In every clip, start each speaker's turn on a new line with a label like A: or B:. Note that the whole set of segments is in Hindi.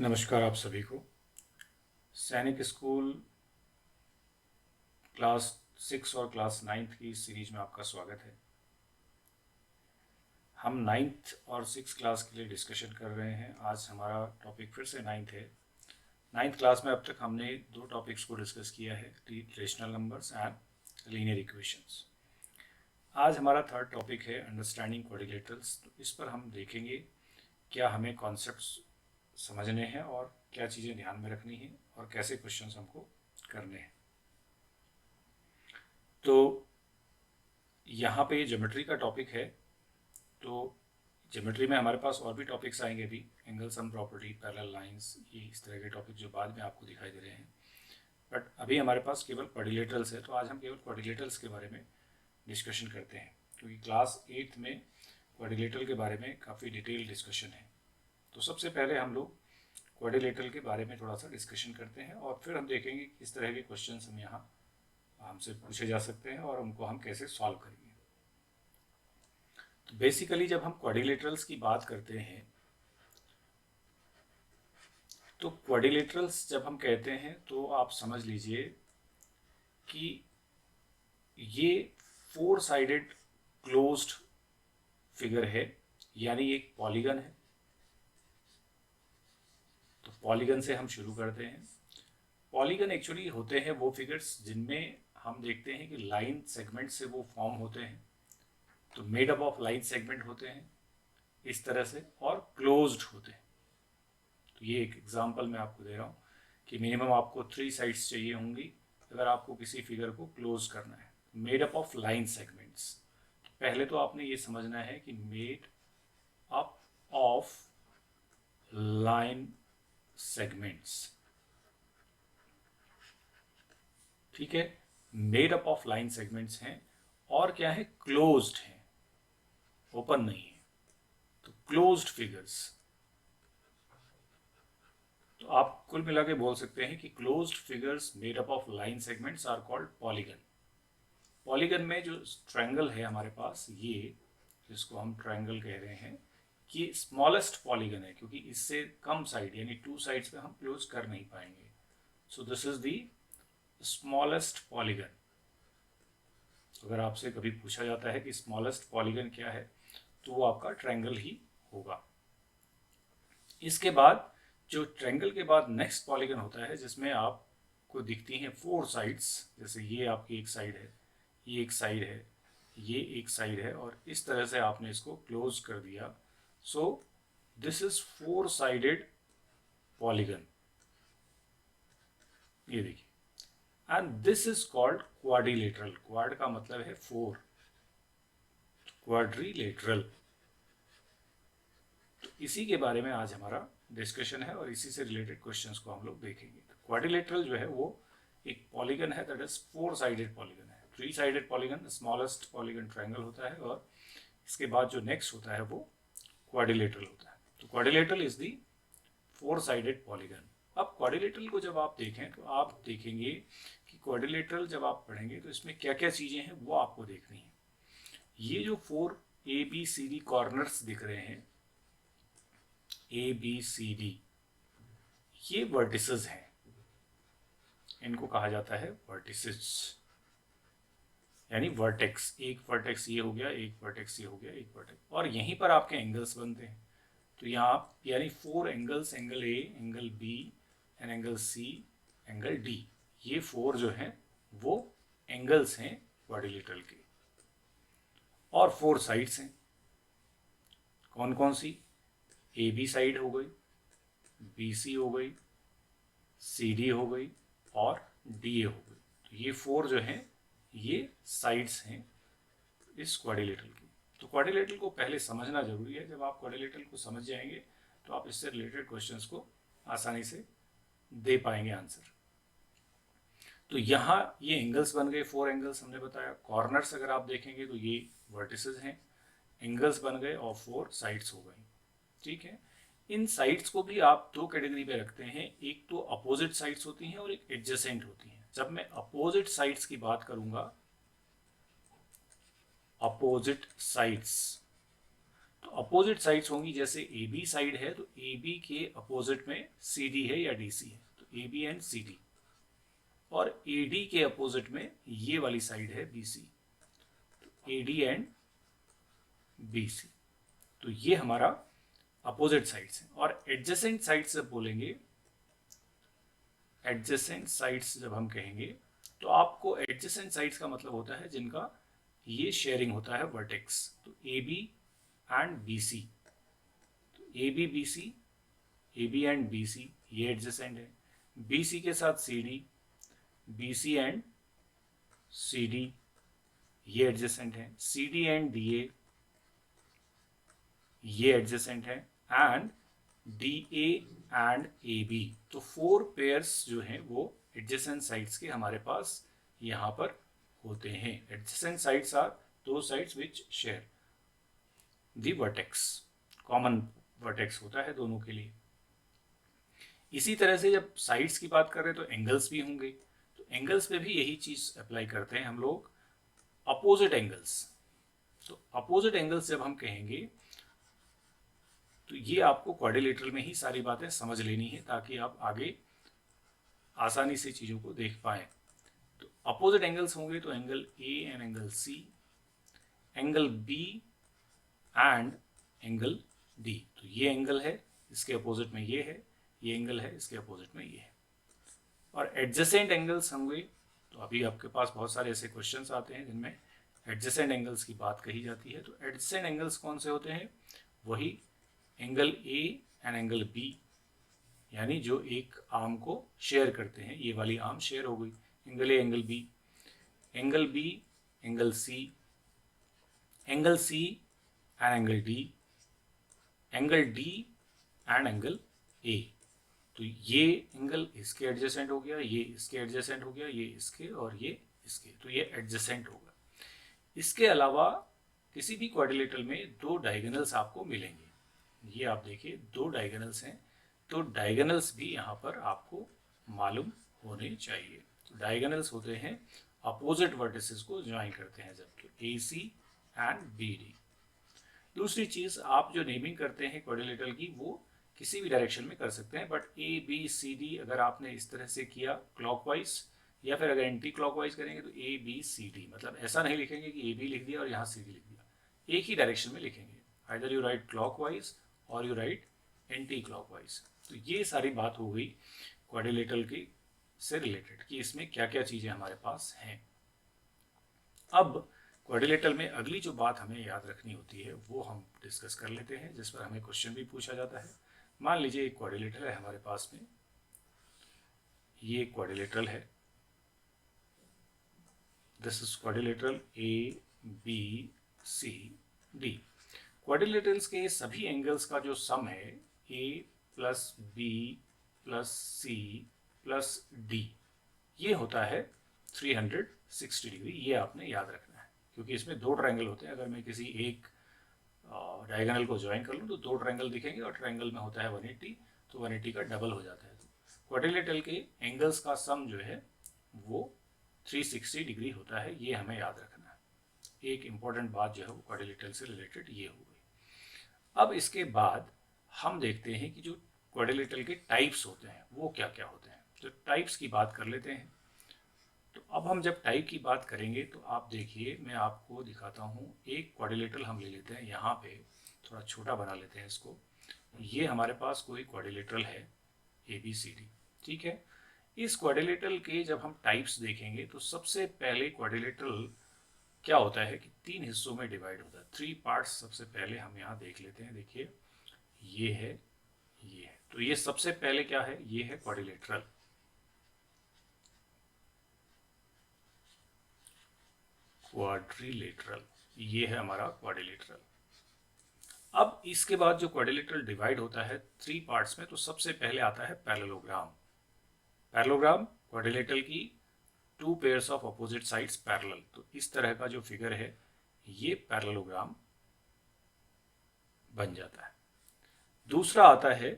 A: नमस्कार आप सभी को। सैनिक स्कूल क्लास 6 और क्लास 9 की सीरीज में आपका स्वागत है। हम 9th और 6 क्लास के लिए डिस्कशन कर रहे हैं। आज हमारा टॉपिक फिर से 9th है। 9th क्लास में अब तक हमने दो टॉपिक्स को डिस्कस किया है, rational numbers and linear equations. आज हमारा थर्ड टॉपिक है अंडरस्टैंडिंग क्वाड्रिलेटरल्स। तो इस पर हम देखेंगे क्या हमें कॉन्सेप्ट्स समझने हैं और क्या चीज़ें ध्यान में रखनी है और कैसे क्वेश्चंस हमको करने हैं। तो यहाँ पे ज्योमेट्री का टॉपिक है। तो ज्योमेट्री में हमारे पास और भी टॉपिक्स आएंगे अभी, angle sum property, parallel lines, ये इस तरह के टॉपिक जो बाद में आपको दिखाई दे रहे हैं। बट अभी हमारे पास केवल क्वाड्रिलेटरल्स है, तो आज हम केवल क्वाड्रिलेटरल्स के बारे में डिस्कशन करते हैं, क्योंकि क्लास 8 में क्वाड्रिलेटरल के बारे में काफ़ी डिटेल डिस्कशन है। तो सबसे पहले हम लोग क्वाड्रिलेटरल के बारे में थोड़ा सा डिस्कशन करते हैं और फिर हम देखेंगे किस तरह के क्वेश्चन हम यहाँ हमसे पूछे जा सकते हैं और उनको हम कैसे सॉल्व करेंगे। तो बेसिकली जब हम क्वाड्रिलेटरल्स की बात करते हैं, तो क्वाड्रिलेटरल्स जब हम कहते हैं तो आप समझ लीजिए कि ये 4 साइडेड क्लोज्ड फिगर है, यानी एक पॉलीगन है। तो पॉलीगन से हम शुरू करते हैं। पॉलीगन एक्चुअली होते हैं वो फिगर्स जिनमें हम देखते हैं कि लाइन सेगमेंट से वो फॉर्म होते हैं। तो made up of line segment होते हैं इस तरह से और क्लोज्ड होते हैं। तो ये एक एग्जांपल मैं आपको दे रहा हूँ कि मिनिमम आपको 3 साइड्स चाहिए होंगी अगर आपको किसी फिगर को क्लोज करना है। Made up of line segments, पहले तो आपने ये समझना है कि made up of line segments, ठीक है। Made up of line segments हैं और क्या है, क्लोज्ड हैं, ओपन नहीं है। तो क्लोज्ड फिगर्स, तो आप कुल मिला के बोल सकते हैं कि closed figures made up of line segments are called polygon. Polygon में जो ट्रायंगल है हमारे पास, ये जिसको हम ट्रायंगल कह रहे हैं, कि स्मॉलेस्ट पॉलीगन है, क्योंकि इससे कम साइड यानी 2 साइड्स पे हम क्लोज कर नहीं पाएंगे। So this is the smallest polygon. अगर आपसे कभी पूछा जाता है कि स्मॉलेस्ट पॉलीगन क्या है, तो वो आपका ट्रायंगल ही होगा। इसके बाद जो ट्रायंगल के बाद नेक्स्ट पॉलीगन होता है जिसमें आपको दिखती हैं 4 साइड्स, जैसे ये आपकी एक साइड है, ये एक साइड है, ये एक साइड है, और इस तरह से आपने इसको क्लोज कर दिया। So this is 4 sided polygon, ये देखिए। And this is called quadrilateral. Quad का मतलब है 4, क्वाड्रिलेटरल। तो इसी के बारे में आज हमारा डिस्कशन है और इसी से रिलेटेड क्वेश्चंस को हम लोग देखेंगे। तो क्वाड्रिलेटरल जो है वो एक पॉलीगन है, दैट इज 4 साइडेड पॉलीगन है। 3 sided polygon smallest polygon triangle होता है, और इसके बाद जो नेक्स्ट होता है वो क्वाड्रिलेटरल होता है। तो quadrilateral is the 4 sided polygon. अब क्वाड्रिलेटरल को जब आप देखें तो आप देखेंगे कि क्वाड्रिलेटरल जब आप पढ़ेंगे तो इसमें क्या क्या चीजें हैं वो आपको देखनी है। ये जो 4 ABCD कॉर्नर्स दिख रहे हैं, ABCD, ये वर्टिसेस हैं, इनको कहा जाता है वर्टिसेस, यानी वर्टेक्स। एक वर्टेक्स ये हो गया, एक वर्टेक्स ये हो गया, एक वर्टेक्स, और यहीं पर आपके एंगल्स बनते हैं। तो यहाँ आप यानी 4 angles, angle A, angle B and angle C, angle D, ये 4 जो हैं वो एंगल्स हैं क्वाड्रिलेटरल के। और 4 साइड्स हैं, कौन कौन सी, AB साइड हो गई, BC हो गई, CD हो गई और DA हो गई। तो ये 4 जो हैं ये साइड्स हैं इस क्वाड्रिलेटरल की। तो क्वाड्रिलेटरल को पहले समझना जरूरी है। जब आप क्वाड्रिलेटरल को समझ जाएंगे तो आप इससे रिलेटेड क्वेश्चंस को आसानी से दे पाएंगे आंसर। तो यहाँ ये एंगल्स बन गए, 4 एंगल्स हमने बताया। कॉर्नर्स अगर आप देखेंगे तो ये वर्टिसेस हैं, एंगल्स बन गए और 4 साइड्स हो गई, ठीक है। इन साइड्स को भी आप 2 कैटेगरी में रखते हैं, एक तो अपोजिट साइड्स होती हैं और एक एडजेसेंट होती हैं। जब मैं अपोजिट साइड्स की बात करूंगा, अपोजिट साइड्स, तो अपोजिट साइड्स होंगी, जैसे ए बी साइड है तो ए बी के अपोजिट में सी डी है या डी सी है, तो A B and C D. और ए डी के अपोजिट में ये वाली साइड है बी सी, तो A D and B C. तो ये हमारा अपोजिट साइड्स है। और एडजेसेंट साइड्स जब बोलेंगे, एडजेसेंट साइड्स जब हम कहेंगे तो आपको एडजेसेंट साइड्स का मतलब होता है जिनका ये शेयरिंग होता है वर्टेक्स। तो A B and B C, तो A B B C, A B and B C ये एडजेसेंट है। बी सी के साथ C D, B C and C D ये एडजेसेंट है। C D and D A ये एडजेसेंट है। And D A and A B, तो 4 पेयर्स जो हैं वो एडजेसेंट साइड्स के हमारे पास यहाँ पर होते हैं। एडजेसेंट साइड्स आर दो sides which share the vertex, common vertex होता है दोनों के लिए। इसी तरह से जब साइड्स की बात कर रहे हैं तो एंगल्स भी होंगे, तो एंगल्स पे भी यही चीज अप्लाई करते हैं हम लोग, अपोजिट एंगल्स। तो अपोजिट एंगल्स जब हम कहेंगे तो ये आपको क्वाड्रिलेटरल में ही सारी बातें समझ लेनी है ताकि आप आगे आसानी से चीजों को देख पाएं। तो अपोजिट एंगल्स होंगे तो angle A and angle C, angle B and angle D. तो ये एंगल है, इसके अपोजिट में ये है, ये एंगल है, इसके अपोजिट में ये है। और एडजेसेंट एंगल्स होंगे तो अभी आपके पास बहुत सारे ऐसे क्वेश्चंस आते हैं जिनमें एडजेसेंट एंगल्स की बात कही जाती है। तो एडजेसेंट एंगल्स कौन से होते हैं? वही angle A and angle B, यानी जो एक आर्म को शेयर करते हैं, ये वाली आर्म शेयर हो गई, angle A angle B, angle B angle C, angle C and angle D, angle D and angle A. तो ये एंगल इसके एडजेसेंट हो गया, ये इसके एडजेसेंट हो गया, ये इसके और ये इसके, तो ये एडजेसेंट होगा। इसके अलावा किसी भी क्वाड्रिलेटरल में दो डायगोनल्स आपको मिलेंगे। ये आप देखिए दो डायगोनल्स हैं, तो डायगोनल्स भी यहाँ पर आपको मालूम होने चाहिए। तो डायगोनल्स होते हैं अपोजिट वर्टिसेस को ज्वाइन करते हैं, जबकि ए सी एंड बी डी। दूसरी चीज, आप जो नेमिंग करते हैं क्वाड्रिलेटरल की वो किसी भी डायरेक्शन में कर सकते हैं, but A B C D अगर आपने इस तरह से किया क्लॉकवाइज, या फिर अगर एंटी क्लॉकवाइज करेंगे तो ए बी सी डी, मतलब ऐसा नहीं लिखेंगे कि ए बी लिख दिया और यहाँ सी डी लिख दिया, एक ही डायरेक्शन में लिखेंगे। आइदर यू राइट क्लॉकवाइज और यू राइट एंटी क्लॉकवाइज। तो ये सारी बात हो गई क्वाड्रिलेटरल की से रिलेटेड कि इसमें क्या क्या चीजें हमारे पास हैं। अब क्वाड्रिलेटरल में अगली जो बात हमें याद रखनी होती है वो हम डिस्कस कर लेते हैं, जिस पर हमें क्वेश्चन भी पूछा जाता है। मान लीजिए एक क्वाड्रिलेटरल है हमारे पास में, ये क्वाड्रिलेटरल है, this is quadrilateral A B C D. Quadrilaterals के सभी एंगल्स का जो सम है A plus B plus C plus D, ये होता है 360 डिग्री। ये आपने याद रखना है क्योंकि इसमें दो ट्रायंगल होते हैं। अगर मैं किसी एक डायगोनल को ज्वाइन कर लूँ तो दो ट्रायंगल दिखेंगे और ट्रायंगल में होता है 180, तो 180 का डबल हो जाता है। तो क्वाड्रिलेटरल के एंगल्स का सम जो है वो 360 डिग्री होता है, ये हमें याद रखना है। एक इंपॉर्टेंट बात जो है वो क्वाड्रिलेटरल से रिलेटेड ये हो गई। अब इसके बाद हम देखते हैं कि जो क्वाड्रिलेटरल के टाइप्स होते हैं वो क्या क्या होते हैं। तो टाइप्स की बात कर लेते हैं। तो अब हम जब टाइप की बात करेंगे तो आप देखिए, मैं आपको दिखाता हूँ। एक क्वाड्रिलेटरल हम ले लेते हैं, यहाँ पे थोड़ा छोटा बना लेते हैं इसको। ये हमारे पास कोई क्वाड्रिलेटरल है ए बी सी डी, ठीक है। इस क्वाड्रिलेटरल के जब हम टाइप्स देखेंगे तो सबसे पहले क्वाड्रिलेटरल क्या होता है कि 3 हिस्सों में डिवाइड होता है, 3 पार्ट्स। सबसे पहले हम यहाँ देख लेते हैं, देखिए ये है, ये है। तो ये सबसे पहले क्या है, ये है क्वाड्रिलेटरल। क्वाड्रिलेटरल, ये है हमारा क्वाड्रिलेटरल। अब इसके बाद जो क्वाड्रिलेटरल डिवाइड होता है 3 पार्ट्स में, तो सबसे पहले आता है पैरेललोग्राम। पैरेललोग्राम क्वाड्रिलेटरल की 2 pairs of opposite sides parallel. तो इस तरह का जो फिगर है ये पैरेललोग्राम बन जाता है। दूसरा आता है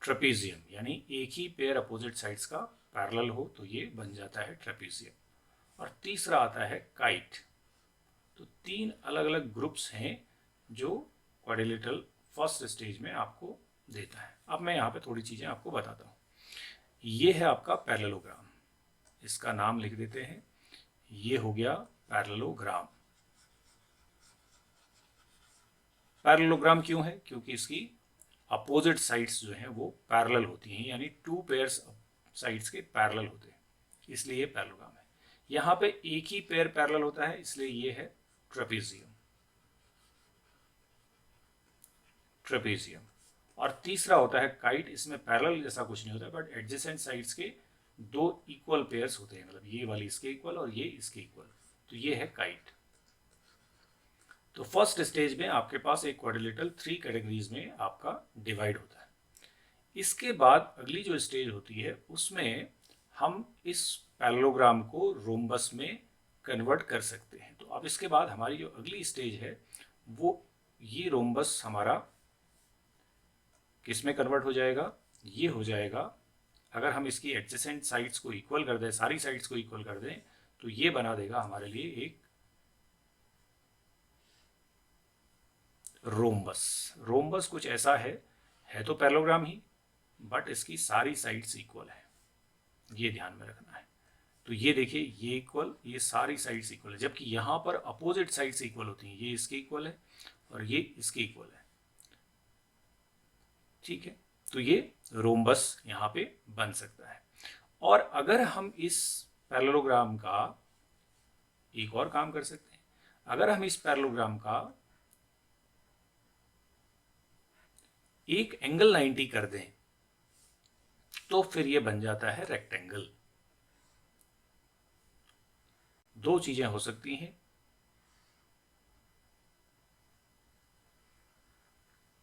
A: ट्रेपीजियम, यानी एक ही पेयर अपोजिट साइड्स का पैरेलल हो तो ये बन जाता है ट्रेपीजियम। और तीसरा आता है काइट। तो 3 अलग अलग ग्रुप्स हैं जो क्वाड्रिलेटरल फर्स्ट स्टेज में आपको देता है। अब मैं यहाँ पे थोड़ी चीज़ें आपको बताता हूँ। ये है आपका पैरेललोग्राम, इसका नाम लिख देते हैं, ये हो गया पैरेललोग्राम। पैरेललोग्राम क्यों है? क्योंकि इसकी अपोजिट साइड्स जो हैं वो पैरेलल होती हैं, यानी टू पेयर्स साइड्स के पैरेलल होते हैं, इसलिए ये पैरेललोग्राम है। यहाँ पे एक ही पेयर पैरेलल होता है, इसलिए ये है ट्रेपेजियम। ट्रेपेजियम। और तीसरा होता है काइट, इसमें पैरेलल जैसा कुछ नहीं होता, बट एडजेसेंट साइड्स के दो इक्वल पेयर्स होते हैं, मतलब ये वाली इसके इक्वल और ये इसके इक्वल, तो ये है काइट। तो फर्स्ट स्टेज में आपके पास एक क्वाड्रिलेटरल 3 कैटेगरीज में आपका डिवाइड होता है। इसके बाद अगली जो स्टेज होती है उसमें हम इस पैरेललोग्राम को रोम्बस में कन्वर्ट कर सकते हैं। तो अब इसके बाद हमारी जो अगली स्टेज है वो ये रोम्बस हमारा किस में कन्वर्ट हो जाएगा? ये हो जाएगा, अगर हम इसकी एडजेसेंट साइड्स को इक्वल कर दें, सारी साइड्स को इक्वल कर दें, तो ये बना देगा हमारे लिए एक रोम्बस। रोम्बस कुछ ऐसा है तो पैरेललोग्राम ही, बट इसकी सारी साइड्स इक्वल है, ये ध्यान में रखना है। तो ये देखिए, ये इक्वल, ये सारी साइड्स इक्वल है, जबकि यहाँ पर अपोजिट साइड्स इक्वल होती हैं, ये इसके इक्वल है और ये इसके इक्वल है, ठीक है। तो ये रोम्बस यहाँ पे बन सकता है। और अगर हम इस पैरेललोग्राम का एक और काम कर सकते हैं, अगर हम इस पैरेललोग्राम का एक एंगल 90 कर दें तो फिर ये बन जाता है रेक्टेंगल। दो चीजें हो सकती हैं,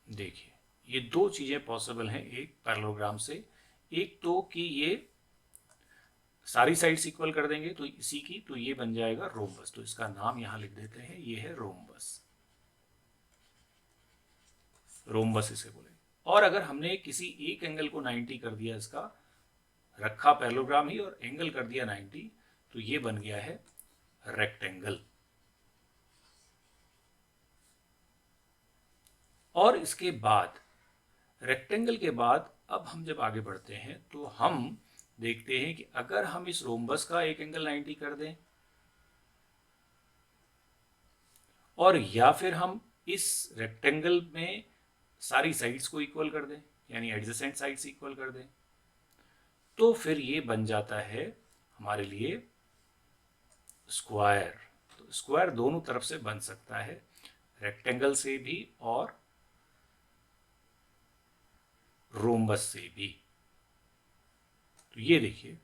A: देखिए ये दो चीजें पॉसिबल हैं एक पैरेललोग्राम से। एक तो कि ये सारी साइड्स इक्वल कर देंगे तो इसी की, तो ये बन जाएगा रोम्बस, तो इसका नाम यहां लिख देते हैं, ये है रोम्बस। रोम्बस इसे बोलेंगे। और अगर हमने किसी एक एंगल को 90 कर दिया, इसका रखा पैरेललोग्राम ही और एंगल कर दिया 90, तो ये बन गया है रेक्टेंगल। और इसके बाद रेक्टेंगल के बाद अब हम जब आगे बढ़ते हैं तो हम देखते हैं कि अगर हम इस रोम्बस का एक एंगल 90 कर दें और या फिर हम इस रेक्टेंगल में सारी साइड्स को इक्वल कर दें, यानी एडजेसेंट साइड्स इक्वल कर दें, तो फिर ये बन जाता है हमारे लिए स्क्वायर। तो स्क्वायर दोनों तरफ से बन सकता है, रेक्टेंगल से भी और रोम्बस से भी। तो ये देखिए,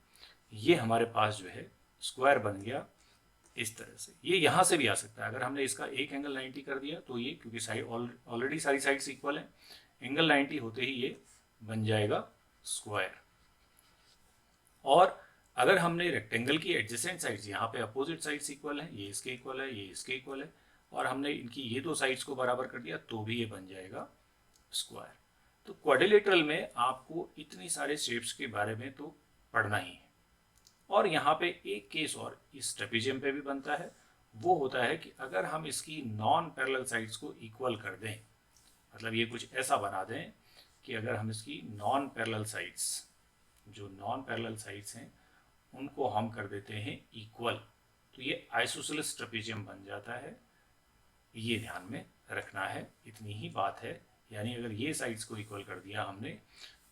A: ये हमारे पास जो है स्क्वायर बन गया इस तरह से। ये यहां से भी आ सकता है, अगर हमने इसका एक एंगल 90 कर दिया तो ये, क्योंकि साइड ऑलरेडी सारी साइड्स इक्वल है, एंगल 90 होते ही ये बन जाएगा स्क्वायर। और अगर हमने रेक्टेंगल की एडजेसेंट साइड्स, यहाँ पे अपोजिट साइड्स इक्वल है, ये इसके इक्वल है, ये इसके इक्वल है, और हमने इनकी ये दो साइड्स को बराबर कर दिया तो भी ये बन जाएगा स्क्वायर। तो क्वाड्रिलेटरल में आपको इतनी सारे शेप्स के बारे में तो पढ़ना ही है। और यहाँ पे एक केस और इस ट्रेपेजियम पे भी बनता है, वो होता है कि अगर हम इसकी नॉन पैरेलल साइड्स को इक्वल कर दें, मतलब ये कुछ ऐसा बना दें कि अगर हम इसकी नॉन पैरेलल साइड्स, जो नॉन पैरेलल साइड्स हैं उनको हम कर देते हैं इक्वल, तो ये आइसोसेलेस ट्रेपेजियम बन जाता है। ये ध्यान में रखना है, इतनी ही बात है। यानी अगर ये साइड्स को इक्वल कर दिया हमने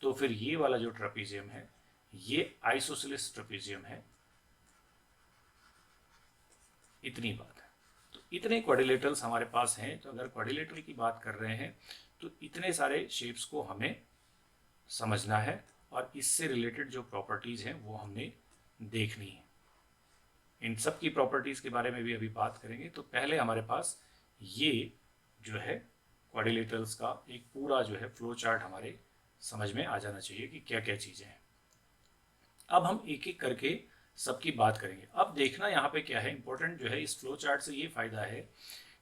A: तो फिर ये वाला जो ट्रेपेजियम है ये आइसोसेलेस ट्रेपेजियम है, इतनी बात है। तो इतने क्वाड्रिलेटरल्स हमारे पास हैं। तो अगर क्वाड्रिलेटरल की बात कर रहे हैं तो इतने सारे शेप्स को हमें समझना है और इससे रिलेटेड जो प्रॉपर्टीज हैं वो हमने देखनी है। इन सब की प्रॉपर्टीज के बारे में भी अभी बात करेंगे। तो पहले हमारे पास ये जो है क्वाड्रिलेटरल्स का एक पूरा जो है फ्लो चार्ट हमारे समझ में आ जाना चाहिए कि क्या क्या चीजें हैं। अब हम एक एक करके सबकी बात करेंगे। अब देखना यहाँ पे क्या है इंपॉर्टेंट जो है इस फ्लो चार्ट से, ये फायदा है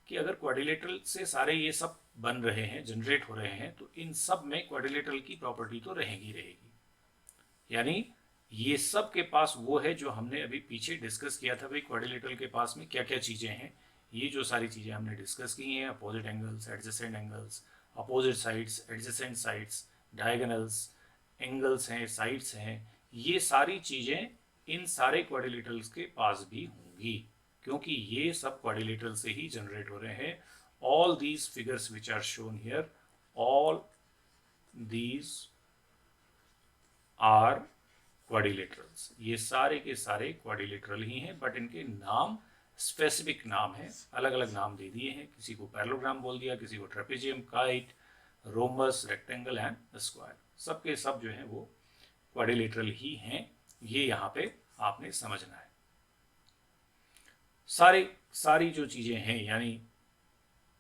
A: कि अगर क्वाड्रिलेटरल से सारे ये सब बन रहे हैं, जनरेट हो रहे हैं, तो इन सब में क्वाड्रिलेटरल की प्रॉपर्टी तो रहेगी। यानी ये सब के पास वो है जो हमने अभी पीछे डिस्कस किया था, भाई क्वाड्रिलेटरल के पास में क्या क्या चीजें हैं, ये जो सारी चीज़ें हमने डिस्कस की हैं, opposite angles, adjacent angles, opposite sides, adjacent sides, diagonals, angles हैं, साइड्स हैं, ये सारी चीज़ें इन सारे क्वाड्रिलेटरल्स के पास भी होंगी, क्योंकि ये सब क्वाड्रिलेटरल से ही जनरेट हो रहे हैं. All these figures which are shown here, all these are quadrilaterals. ये सारे के सारे क्वाड्रिलेटरल ही हैं, बट इनके नाम स्पेसिफिक नाम है, अलग अलग नाम दे दिए हैं. किसी को पैरेललोग्राम बोल दिया, किसी को trapezium, kite, rhombus, rectangle and square. सबके सब जो है वो क्वाड्रिलेटरल ही हैं. ये यहाँ पे आपने समझना है. सारी जो चीजें हैं, यानी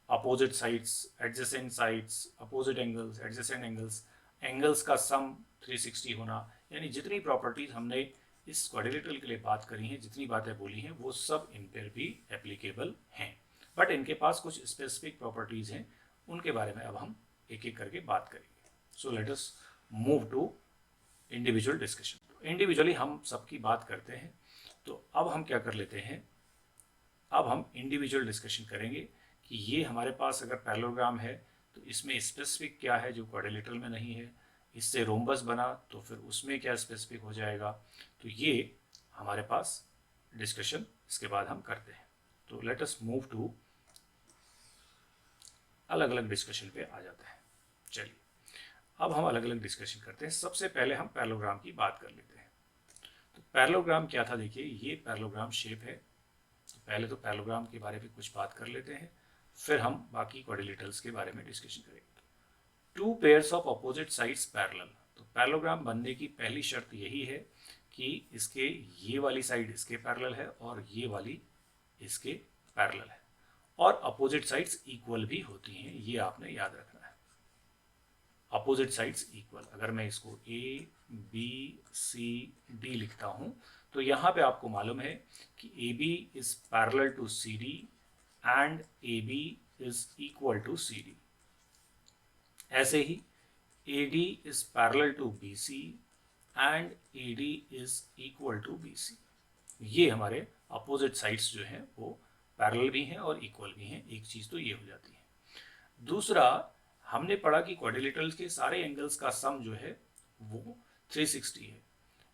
A: opposite sides, adjacent sides, opposite angles, adjacent angles, angles का सम 360 होना, यानी जितनी प्रॉपर्टीज हमने इस क्वाड्रिलेटरल के लिए बात करी हैं, जितनी बातें बोली हैं, वो सब इन पर भी एप्लीकेबल हैं. बट इनके पास कुछ स्पेसिफिक प्रॉपर्टीज हैं, उनके बारे में अब हम एक एक करके बात करेंगे. So let us move to individual discussion. Individually हम सबकी बात करते हैं, तो अब हम क्या कर लेते हैं, अब हम इंडिविजुअल डिस्कशन करेंगे कि ये हमारे पास अगर पैरेललोग्राम है तो इसमें स्पेसिफिक क्या है जो क्वाड्रिलेटरल में नहीं है. इससे रोम्बस बना तो फिर उसमें क्या स्पेसिफिक हो जाएगा. तो ये हमारे पास डिस्कशन इसके बाद हम करते हैं. तो लेट अस मूव टू अलग अलग डिस्कशन पे आ जाते हैं. चलिए अब हम अलग अलग डिस्कशन करते हैं. सबसे पहले हम पैरेललोग्राम की बात कर लेते हैं. तो पैरेललोग्राम क्या था, देखिए ये पैरेललोग्राम शेप है. तो पहले तो पैरेललोग्राम के बारे में कुछ बात कर लेते हैं, फिर हम बाकी क्वाड्रिलेटरल्स के बारे में डिस्कशन करेंगे. Two pairs of opposite sides parallel. तो पैरेललोग्राम बनने की पहली शर्त यही है कि इसके ये वाली साइड इसके पैरेलल है और ये वाली इसके पैरेलल है, और अपोजिट साइड्स इक्वल भी होती हैं. ये आपने याद रखना है, अपोजिट साइड्स इक्वल. अगर मैं इसको ए बी सी डी लिखता हूं तो यहां पे आपको मालूम है कि A B is parallel to C D and A B is equal to C D. ऐसे ही AD is parallel to BC and AD is equal to BC. ये हमारे अपोजिट साइड्स जो हैं वो पैरेलल भी हैं और इक्वल भी हैं. एक चीज़ तो ये हो जाती है. दूसरा, हमने पढ़ा कि क्वाड्रिलेटरल्स के सारे एंगल्स का सम जो है वो 360 है,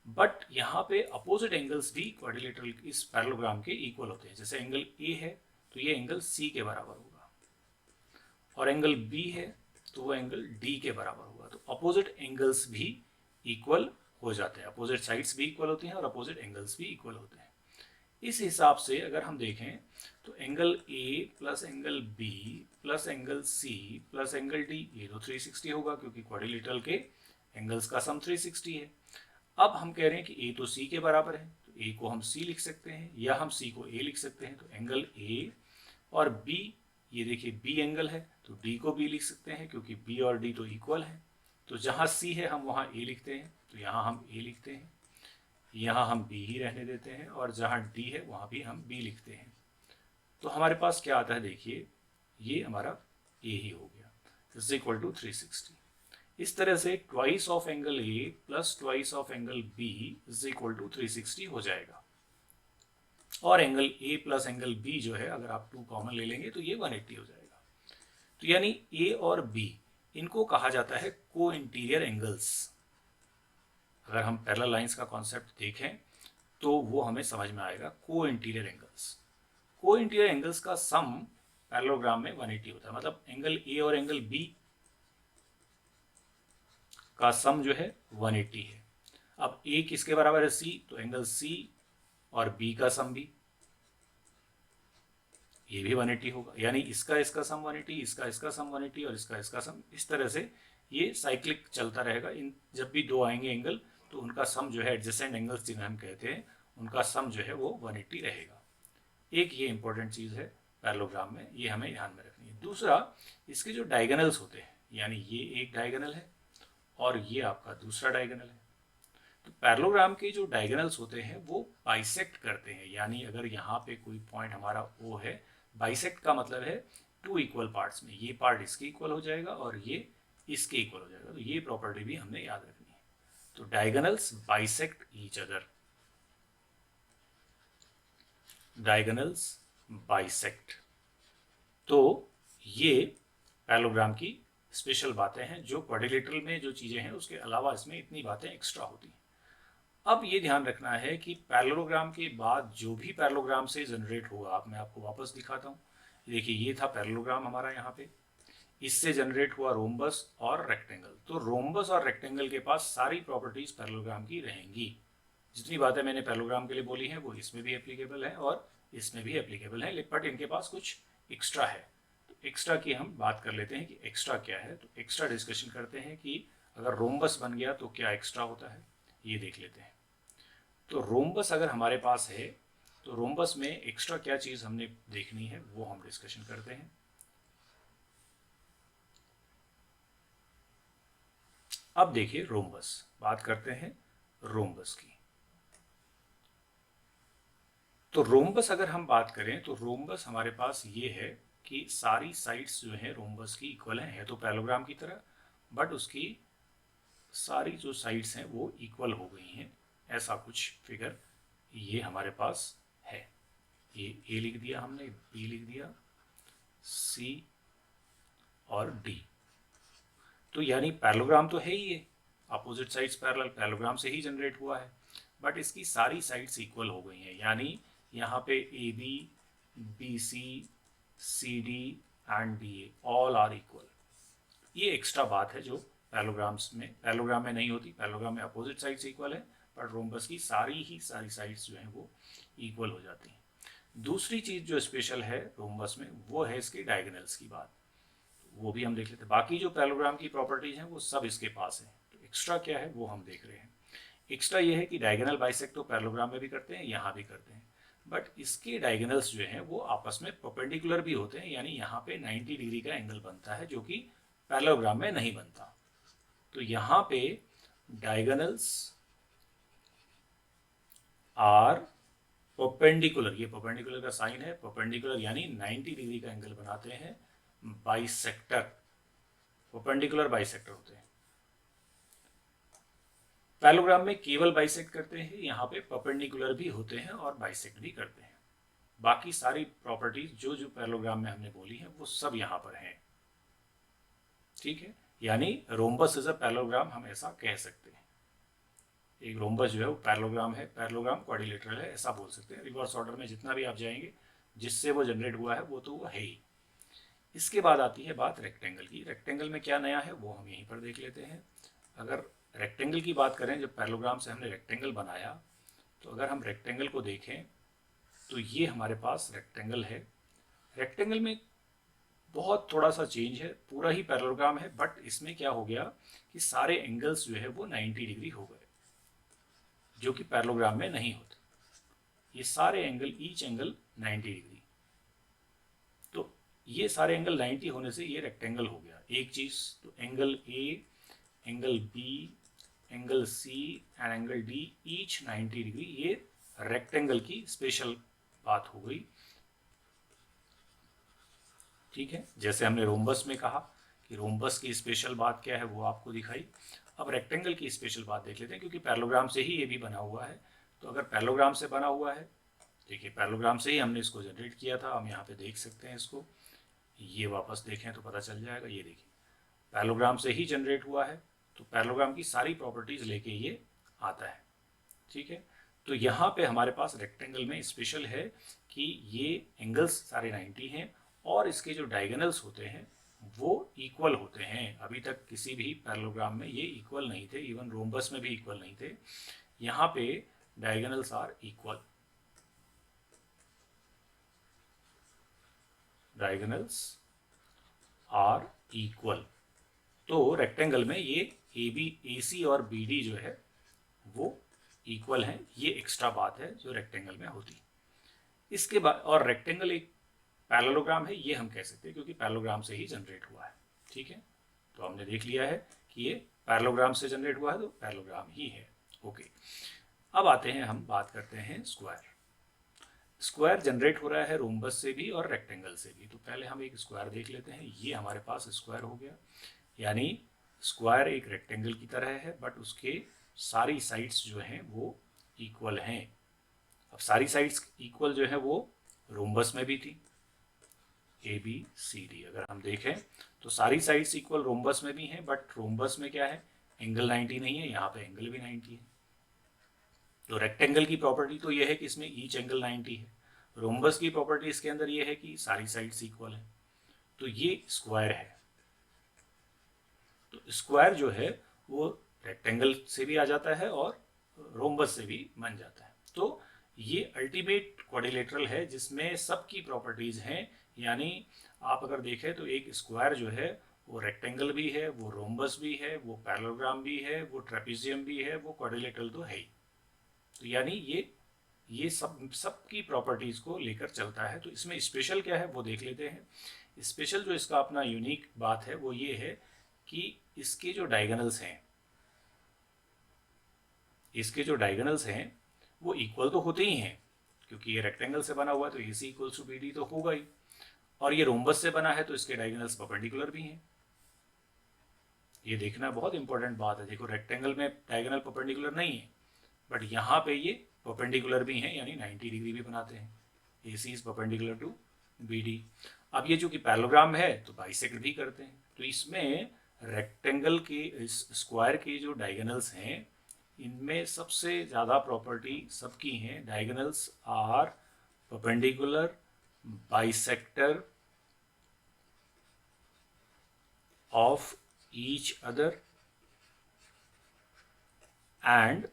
A: बट यहाँ पे अपोजिट एंगल्स भी क्वाड्रिलेटरल इस पैरेललोग्राम के इक्वल होते हैं. जैसे एंगल A है तो ये एंगल C के बराबर होगा, और एंगल B है तो वो एंगल D के बराबर होगा. तो अपोजिट एंगल्स भी इक्वल हो जाते हैं, अपोजिट साइड्स भी इक्वल होती हैं और अपोजिट एंगल्स भी इक्वल होते हैं. इस हिसाब से अगर हम देखें तो angle A plus angle B plus angle C plus angle D, ये तो 360 होगा क्योंकि क्वाड्रिलेटरल के एंगल्स का सम 360 है. अब हम कह रहे हैं कि A तो C के बराबर है, तो A को हम C लिख सकते हैं या हम C को A लिख सकते हैं. तो एंगल A और B, ये देखिए B एंगल है तो D को B लिख सकते हैं क्योंकि B और D तो इक्वल है. तो जहाँ C है हम वहाँ A लिखते हैं, तो यहाँ हम A लिखते हैं, यहाँ हम B ही रहने देते हैं, और जहाँ D है वहाँ भी हम B लिखते हैं. तो हमारे पास क्या आता है, देखिए ये हमारा A ही हो गया, इज इक्वल टू 360. इस तरह से twice of angle A plus twice of angle B is equal to 360 हो जाएगा. और angle A plus angle B जो है, अगर आप 2 कॉमन ले लेंगे तो ये 180 हो जाएगा. तो यानी A और B, इनको कहा जाता है को इंटीरियर एंगल्स. अगर हम पैरेलल लाइंस का कॉन्सेप्ट देखें तो वो हमें समझ में आएगा. को इंटीरियर एंगल्स, को इंटीरियर एंगल्स का सम पैरेललोग्राम में 180 होता है. मतलब एंगल A और एंगल B का सम जो है 180 है. अब A किसके बराबर है, C, तो एंगल C और B का सम भी, ये भी 180 होगा. यानी इसका सम 180, इसका सम 180 और इसका सम. इस तरह से ये साइक्लिक चलता रहेगा. इन जब भी दो आएंगे एंगल तो उनका सम जो है, एडजेसेंट एंगल्स जिन्हें हम कहते हैं, उनका सम जो है वो 180 रहेगा. एक ये इंपॉर्टेंट चीज़ है पैरेललोग्राम में, ये हमें ध्यान में रखनी है. दूसरा, इसके जो डायगोनल्स होते हैं, यानी ये एक डायगोनल है और ये आपका दूसरा डायगोनल है. तो पैरेललोग्राम के जो डायगोनल्स होते हैं वो बाइसेक्ट करते हैं. यानी अगर यहाँ पे कोई पॉइंट हमारा O है, बाइसेक्ट का मतलब है 2 इक्वल पार्ट्स में, ये पार्ट इसके इक्वल हो जाएगा और ये इसके इक्वल हो जाएगा. तो ये प्रॉपर्टी भी हमने याद रखनी है. तो diagonals bisect each other, diagonals bisect. तो ये पैरेललोग्राम की स्पेशल बातें हैं, जो क्वाड्रिलेटरल में जो चीज़ें हैं उसके अलावा इसमें इतनी बातें एक्स्ट्रा होती हैं। अब ये ध्यान रखना है कि पैरेललोग्राम के बाद जो भी पैरेललोग्राम से जनरेट होगा, अब मैं आपको वापस दिखाता हूँ। देखिए ये था पैरेललोग्राम हमारा यहाँ पे, इससे जनरेट हुआ रोम्बस और रेक्टेंगल। तो रोम्बस और रेक्टेंगल के पास सारी प्रॉपर्टीज पैरेललोग्राम की रहेंगी। जितनी बातें मैंने पैरेललोग्राम के लिए बोली हैं वो इसमें भी एप्लीकेबल है और इसमें भी एप्लीकेबल है, बट इनके पास कुछ एक्स्ट्रा है। तो एक्स्ट्रा की हम बात कर लेते हैं कि एक्स्ट्रा क्या है। तो एक्स्ट्रा डिस्कशन करते हैं कि अगर रोम्बस बन गया तो क्या एक्स्ट्रा होता है, ये देख लेते हैं। तो रोम्बस अगर हमारे पास है तो रोम्बस में एक्स्ट्रा क्या चीज़ हमने देखनी है वो हम डिस्कशन करते हैं। अब देखिए रोम्बस, बात करते हैं रोम्बस की। तो रोम्बस अगर हम बात करें तो रोम्बस हमारे पास ये है कि सारी साइड्स जो हैं रोम्बस की इक्वल हैं, है तो पैरेललोग्राम की तरह, बट उसकी सारी जो साइड्स हैं वो इक्वल हो गई हैं। ऐसा कुछ फिगर ये हमारे पास है। ये ए लिख दिया हमने, बी लिख दिया, सी और डी। तो यानी पैरेललोग्राम तो है ही है, अपोजिट साइड्स पैरेलल, पैरेललोग्राम से ही जनरेट हुआ है, बट इसकी सारी साइड्स इक्वल हो गई हैं। यानी यहाँ पे A B, B C, C D and D A all are equal. ये एक्स्ट्रा बात है जो पैरेललोग्राम में नहीं होती। पैरेललोग्राम में अपोजिट साइड्स इक्वल है, बट रोम्बस की सारी साइड्स जो हैं वो इक्वल हो जाती हैं। दूसरी चीज़ जो स्पेशल है रोम्बस में वो है इसके डायगोनल्स की बात, वो भी हम देख लेते हैं। बाकी जो पैरेललोग्राम की प्रॉपर्टीज हैं वो सब इसके पास है। तो एक्स्ट्रा क्या है वो हम देख रहे हैं। एक्स्ट्रा ये है कि डायगोनल बाइसेक्ट तो पैरेललोग्राम में भी करते हैं, यहाँ भी करते हैं, बट इसके डायगोनल्स जो हैं वो आपस में परपेंडिकुलर भी होते हैं। यानी यहाँ पे 90 डिग्री का एंगल बनता है जो कि पैरेललोग्राम में नहीं बनता। तो यहाँ पे डायगोनल्स आर परपेंडिकुलर, ये परपेंडिकुलर का साइन है, परपेंडिकुलर यानी 90 डिग्री का एंगल बनाते हैं। बाइसेक्टर, परपेंडिकुलर बाइसेक्टर होते हैं। पैरेललोग्राम में केवल बाइसेक्ट करते हैं, यहाँ पे परपेंडिकुलर भी होते हैं और बाइसेक्ट भी करते हैं। बाकी सारी प्रॉपर्टीज जो जो पैरेललोग्राम में हमने बोली हैं वो सब यहाँ पर हैं। ठीक है, यानी रोम्बस इज अ पैरेललोग्राम, हम ऐसा कह सकते हैं। एक रोम्बस जो है वो पैरेललोग्राम है, पैरेललोग्राम क्वाड्रिलेटरल है, ऐसा बोल सकते हैं। रिवर्स ऑर्डर में जितना भी आप जाएंगे जिससे वो जनरेट हुआ है वो तो वो है ही। इसके बाद आती है बात रेक्टेंगल की। रेक्टेंगल में क्या नया है वो हम यहीं पर देख लेते हैं। अगर रेक्टेंगल की बात करें, जब पैरेललोग्राम से हमने रेक्टेंगल बनाया, तो अगर हम रेक्टेंगल को देखें तो ये हमारे पास रेक्टेंगल है। रेक्टेंगल में बहुत थोड़ा सा चेंज है, पूरा ही पैरेललोग्राम है, बट इसमें क्या हो गया कि सारे एंगल्स जो है वो 90 डिग्री हो गए, जो कि पैरेललोग्राम में नहीं होते। ये सारे एंगल, ईच एंगल 90 डिग्री। तो ये सारे एंगल 90 होने से ये रेक्टेंगल हो गया एक चीज़। तो angle A, angle B, angle C and angle D each 90 degree, ये रेक्टेंगल की स्पेशल बात हो गई। ठीक है, जैसे हमने रोम्बस में कहा कि रोम्बस की स्पेशल बात क्या है वो आपको दिखाई। अब रेक्टेंगल की स्पेशल बात देख लेते हैं, क्योंकि पैरेललोग्राम से ही ये भी बना हुआ है। तो अगर पैरेललोग्राम से बना हुआ है, देखिए पैरेललोग्राम से ही हमने इसको जनरेट किया था, हम यहाँ पे देख सकते हैं इसको, ये वापस देखें तो पता चल जाएगा। ये देखिए पैरेललोग्राम से ही जनरेट हुआ है, तो पैरेललोग्राम की सारी प्रॉपर्टीज लेके ये आता है। ठीक है, तो यहाँ पे हमारे पास रेक्टेंगल में स्पेशल है कि ये एंगल्स सारे 90 हैं और इसके जो डायगोनल्स होते हैं वो इक्वल होते हैं। अभी तक किसी भी पैरेललोग्राम में ये इक्वल नहीं थे, इवन रोम्बस में भी इक्वल नहीं थे। यहाँ पे diagonals are equal, diagonals are equal. तो रेक्टेंगल में ये ए बी, ए सी और बी डी जो है वो इक्वल हैं। ये एक्स्ट्रा बात है जो रेक्टेंगल में होती। इसके बाद, और रेक्टेंगल एक पैरेललोग्राम है ये हम कह सकते हैं, क्योंकि पैरेललोग्राम से ही जनरेट हुआ है। ठीक है, तो हमने देख लिया है कि ये पैरेललोग्राम से जनरेट हुआ है, तो पैरेललोग्राम ही है। ओके, अब आते हैं, हम बात करते हैं स्क्वायर। स्क्वायर जनरेट हो रहा है रोम्बस से भी और रेक्टेंगल से भी। तो पहले हम एक स्क्वायर देख लेते हैं। ये हमारे पास स्क्वायर हो गया, यानी स्क्वायर एक रेक्टेंगल की तरह है, बट उसके सारी साइड्स जो हैं वो इक्वल हैं। अब सारी साइड्स इक्वल जो है वो रोम्बस में भी थी, ABCD अगर हम देखें तो सारी साइड्स इक्वल रोम्बस में भी हैं, बट रोम्बस में क्या है, एंगल 90 नहीं है, यहाँ पे एंगल भी 90 है। तो रेक्टेंगल की प्रॉपर्टी तो ये है कि इसमें ईच एंगल 90 है। रोम्बस की प्रॉपर्टी इसके अंदर ये है कि सारी साइड्स इक्वल है। तो ये स्क्वायर है। तो स्क्वायर जो है वो रेक्टेंगल से भी आ जाता है और रोम्बस से भी बन जाता है। तो ये अल्टीमेट क्वाड्रिलेटरल है जिसमें सबकी प्रॉपर्टीज हैं। यानी आप अगर देखें तो एक स्क्वायर जो है वो रेक्टेंगल भी है, वो रोम्बस भी है, वो पैरेललोग्राम भी है, वो ट्रेपेजियम भी है, वो क्वाड्रिलेटरल तो है ही। तो यानी ये सबकी प्रॉपर्टीज को लेकर चलता है। तो इसमें स्पेशल क्या है वो देख लेते हैं। स्पेशल जो इसका अपना यूनिक बात है वो ये है कि इसके जो डायगोनल्स हैं वो इक्वल तो होते ही हैं, क्योंकि ये रेक्टेंगल से बना हुआ है तो AC इक्वल्स टू BD तो होगा ही, और ये रोम्बस से बना है तो इसके डायगोनल्स परपेंडिकुलर भी हैं। ये देखना बहुत इंपॉर्टेंट बात है। देखो रेक्टेंगल में डायगोनल परपेंडिकुलर नहीं है, बट यहाँ पे ये परपेंडिकुलर भी हैं, यानी 90 डिग्री भी बनाते हैं। AC is perpendicular to BD। अब ये जो कि पैरेललोग्राम है तो बाइसेक्ट भी करते हैं। तो इसमें रेक्टेंगल के, इस स्क्वायर के जो डायगोनल्स हैं इनमें सबसे ज़्यादा प्रॉपर्टी सबकी हैं, diagonals are perpendicular, bisector of each other and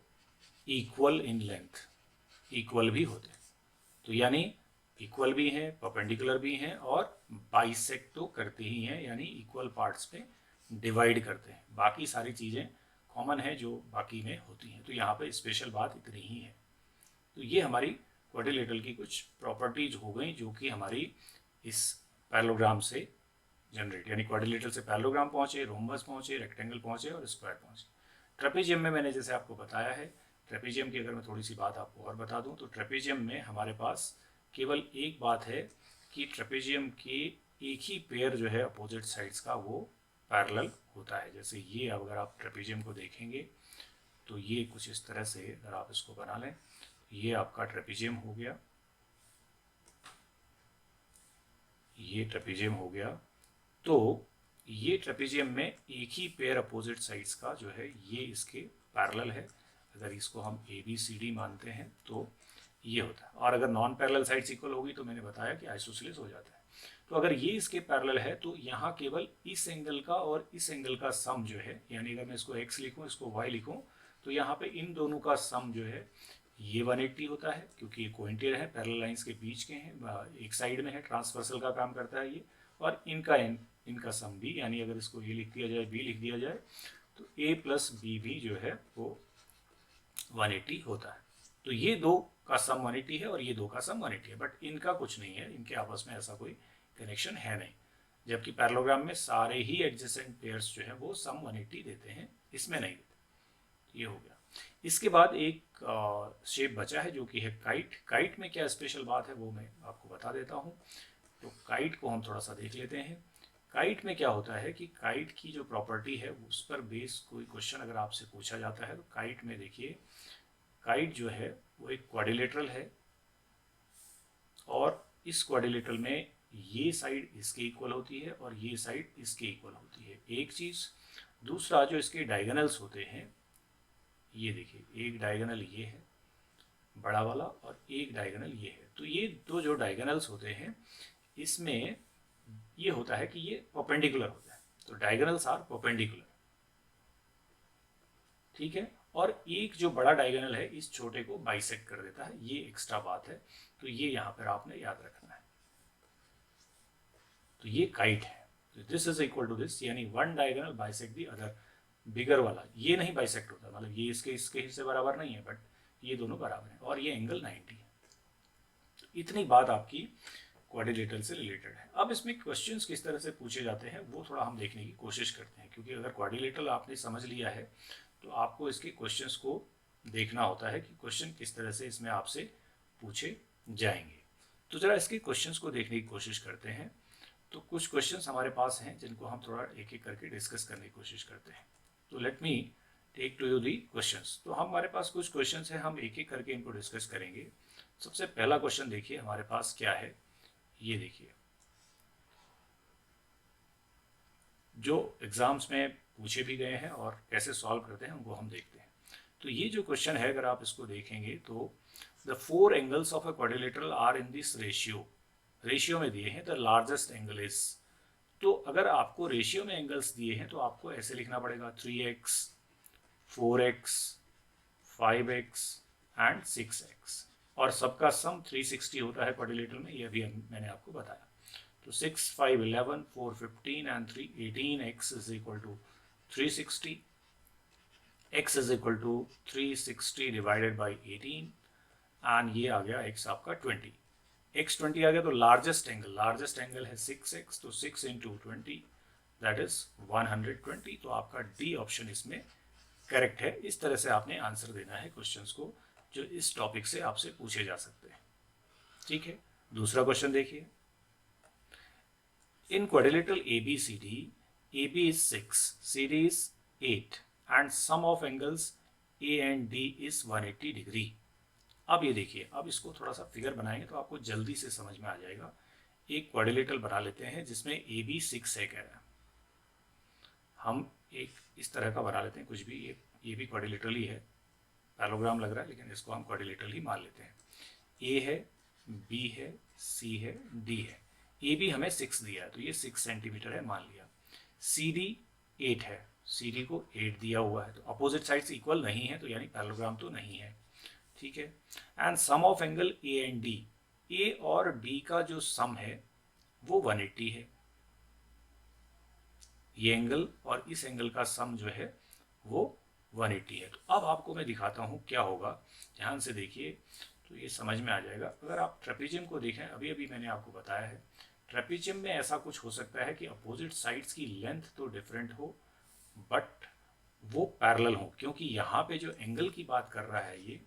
A: equal in length. Equal भी होते हैं, तो यानी इक्वल भी हैं, परपेंडिकुलर भी हैं और बाइसेक्ट तो करते ही हैं, यानी इक्वल पार्ट्स में डिवाइड करते हैं। बाकी सारी चीज़ें कॉमन है जो बाकी में होती हैं। तो यहाँ पे स्पेशल बात इतनी ही है। तो ये हमारी क्वाड्रिलेटरल की कुछ प्रॉपर्टीज हो गई जो कि हमारी इस पैरेललोग्राम से जनरेट, यानी क्वाड्रिलेटरल से पैरेललोग्राम पहुंचे, रोम्बस पहुंचे, रेक्टेंगल पहुंचे और स्क्वायर पहुंचे। ट्रेपेजियम में मैंने जैसे आपको बताया है, ट्रेपेजियम की अगर मैं थोड़ी सी बात आपको और बता दूं तो ट्रेपेजियम में हमारे पास केवल एक बात है कि ट्रेपेजियम के एक ही पेयर जो है अपोजिट साइड्स का वो पैरेलल होता है। जैसे ये अगर आप ट्रेपेजियम को देखेंगे तो ये कुछ इस तरह से अगर आप इसको बना लें, ये आपका ट्रेपेजियम हो गया, ये ट्रेपेजियम हो गया। तो ये ट्रेपेजियम में एक ही पेयर अपोजिट साइड्स का जो है ये इसके पैरेलल है। अगर इसको हम ABCD मानते हैं तो ये होता है। और अगर नॉन पैरेलल साइड्स इक्वल होगी तो मैंने बताया कि आइसोसेलेस हो जाता है। तो अगर ये इसके पैरेलल है तो यहाँ केवल इस एंगल का और इस एंगल का सम जो है, यानी अगर मैं इसको x लिखूँ, इसको y लिखूँ, तो यहाँ पे इन दोनों का सम जो है ये 180 होता है, क्योंकि ये कोइंटेर है, पैरेलल लाइंस के बीच के हैं, एक साइड में है, ट्रांसवर्सल का काम करता है ये। और इनका सम भी, यानी अगर इसको ये लिख दिया जाए, b लिख दिया जाए, तो a प्लस बी भी जो है वो 180 होता है। तो ये दो का सम 180 है और ये दो का सम 180 है, बट इनका कुछ नहीं है, इनके आपस में ऐसा कोई कनेक्शन है नहीं। जबकि पैरेललोग्राम में सारे ही एडजेसेंट पेयर्स जो है वो सम 180 देते हैं, इसमें नहीं देते। ये हो गया। इसके बाद एक शेप बचा है जो कि है काइट। काइट में क्या स्पेशल बात है वो मैं आपको बता देता हूँ। तो काइट को हम थोड़ा सा देख लेते हैं। काइट में क्या होता है कि काइट की जो प्रॉपर्टी है उस पर बेस कोई क्वेश्चन अगर आपसे पूछा जाता है तो काइट में देखिए, काइट जो है वो एक क्वाड्रिलेटरल है और इस क्वाड्रिलेटरल में ये साइड इसके इक्वल होती है और ये साइड इसके इक्वल होती है, एक चीज़। दूसरा, जो इसके डायगोनल्स होते हैं, ये देखिए, एक डायगोनल ये है बड़ा वाला और एक डायगोनल ये है। तो ये दो जो डायगोनल्स होते हैं इसमें ये होता है कि ये परपेंडिकुलर होता है, तो डायगोनल्स आर परपेंडिकुलर, ठीक है। और एक जो बड़ा डायगोनल है इस छोटे को बाइसेक्ट कर देता है, ये एक्स्ट्रा बात है, तो ये यहाँ पर आपने याद रखना है। तो ये काइट है, तो this is equal to this, यानी one diagonal bisect the other. Bigger वाला ये नहीं बाइसेक्ट होता, मतलब ये इसके हिस्से बराबर नहीं है, बट ये दोनों बराबर है और ये एंगल 90 है। तो इतनी बात आपकी क्वाड्रिलेटरल से रिलेटेड है। अब इसमें क्वेश्चंस किस तरह से पूछे जाते हैं वो थोड़ा हम देखने की कोशिश करते हैं, क्योंकि अगर क्वाड्रिलेटरल आपने समझ लिया है तो आपको इसके क्वेश्चंस को देखना होता है कि क्वेश्चन किस तरह से इसमें आपसे पूछे जाएंगे। तो जरा इसके क्वेश्चंस को देखने की कोशिश करते हैं। तो कुछ क्वेश्चंस हमारे पास हैं जिनको हम थोड़ा एक एक करके डिस्कस करने की कोशिश करते हैं। तो let me take to you the questions. तो हमारे पास कुछ क्वेश्चंस हैं, हम एक एक करके इनको डिस्कस करेंगे। सबसे पहला क्वेश्चन देखिए हमारे पास क्या है, ये देखिए, जो एग्जाम्स में पूछे भी गए हैं और कैसे सॉल्व करते हैं उनको हम देखते हैं। तो ये जो क्वेश्चन है अगर आप इसको देखेंगे तो the 4 angles of a quadrilateral are in this ratio में दिए हैं, द लार्जेस्ट एंगल इज। तो अगर आपको रेशियो में एंगल्स दिए हैं तो आपको ऐसे लिखना पड़ेगा 3x, 4x, 5x and 6x, और सबका सम 360 होता है क्वाड्रिलेटरल में, यह भी मैंने आपको बताया। तो 6, 5, 11, 4, 15 and 3, 18x is equal to 360, x is equal to 360 divided by 18 and ये आ गया x आपका 20, x 20 आ गया। तो लार्जेस्ट एंगल है 6x, तो 6 इंटू 20 दैट इज 120। तो आपका डी ऑप्शन इसमें करेक्ट है। इस तरह से आपने आंसर देना है क्वेश्चंस को जो इस टॉपिक से आपसे पूछे जा सकते हैं। ठीक है, दूसरा क्वेश्चन देखिए। इन quadrilateral ABCD, AB is 6, CD is 8 and sum of angles A and D is 180 degree. अब ये देखिए, अब इसको थोड़ा सा फिगर बनाएंगे तो आपको जल्दी से समझ में आ जाएगा। एक क्वाड्रिलेटरल बना लेते हैं जिसमें AB 6 है, कह रहा है। हम एक इस तरह का बना लेते हैं कुछ भी, ये भी क्वाड्रिलेटरल ही है, पैरेललोग्राम लग रहा है लेकिन इसको हम क्वाड्रिलेटरल ही मान लेते हैं। A है, B है, C है, D है। AB हमें 6 दिया है तो ये 6 सेंटीमीटर है मान लिया। CD 8 है, CD को 8 दिया हुआ है, तो अपोजिट साइड्स इक्वल नहीं है तो यानी पैरेललोग्राम तो नहीं है। ठीक है, and sum of angle A and D, A और B का जो सम है वो 180 है। ये एंगल और इस एंगल का सम जो है वो 180 है। तो अब आपको मैं दिखाता हूँ क्या होगा, ध्यान से देखिए तो ये समझ में आ जाएगा। अगर आप ट्रेपेजियम को देखें, अभी अभी मैंने आपको बताया है, ट्रेपेजियम में ऐसा कुछ हो सकता है कि अपोजिट साइड्स की लेंथ तो डिफरेंट हो बट वो पैरेलल हो, क्योंकि यहाँ पे जो एंगल की बात कर रहा है ये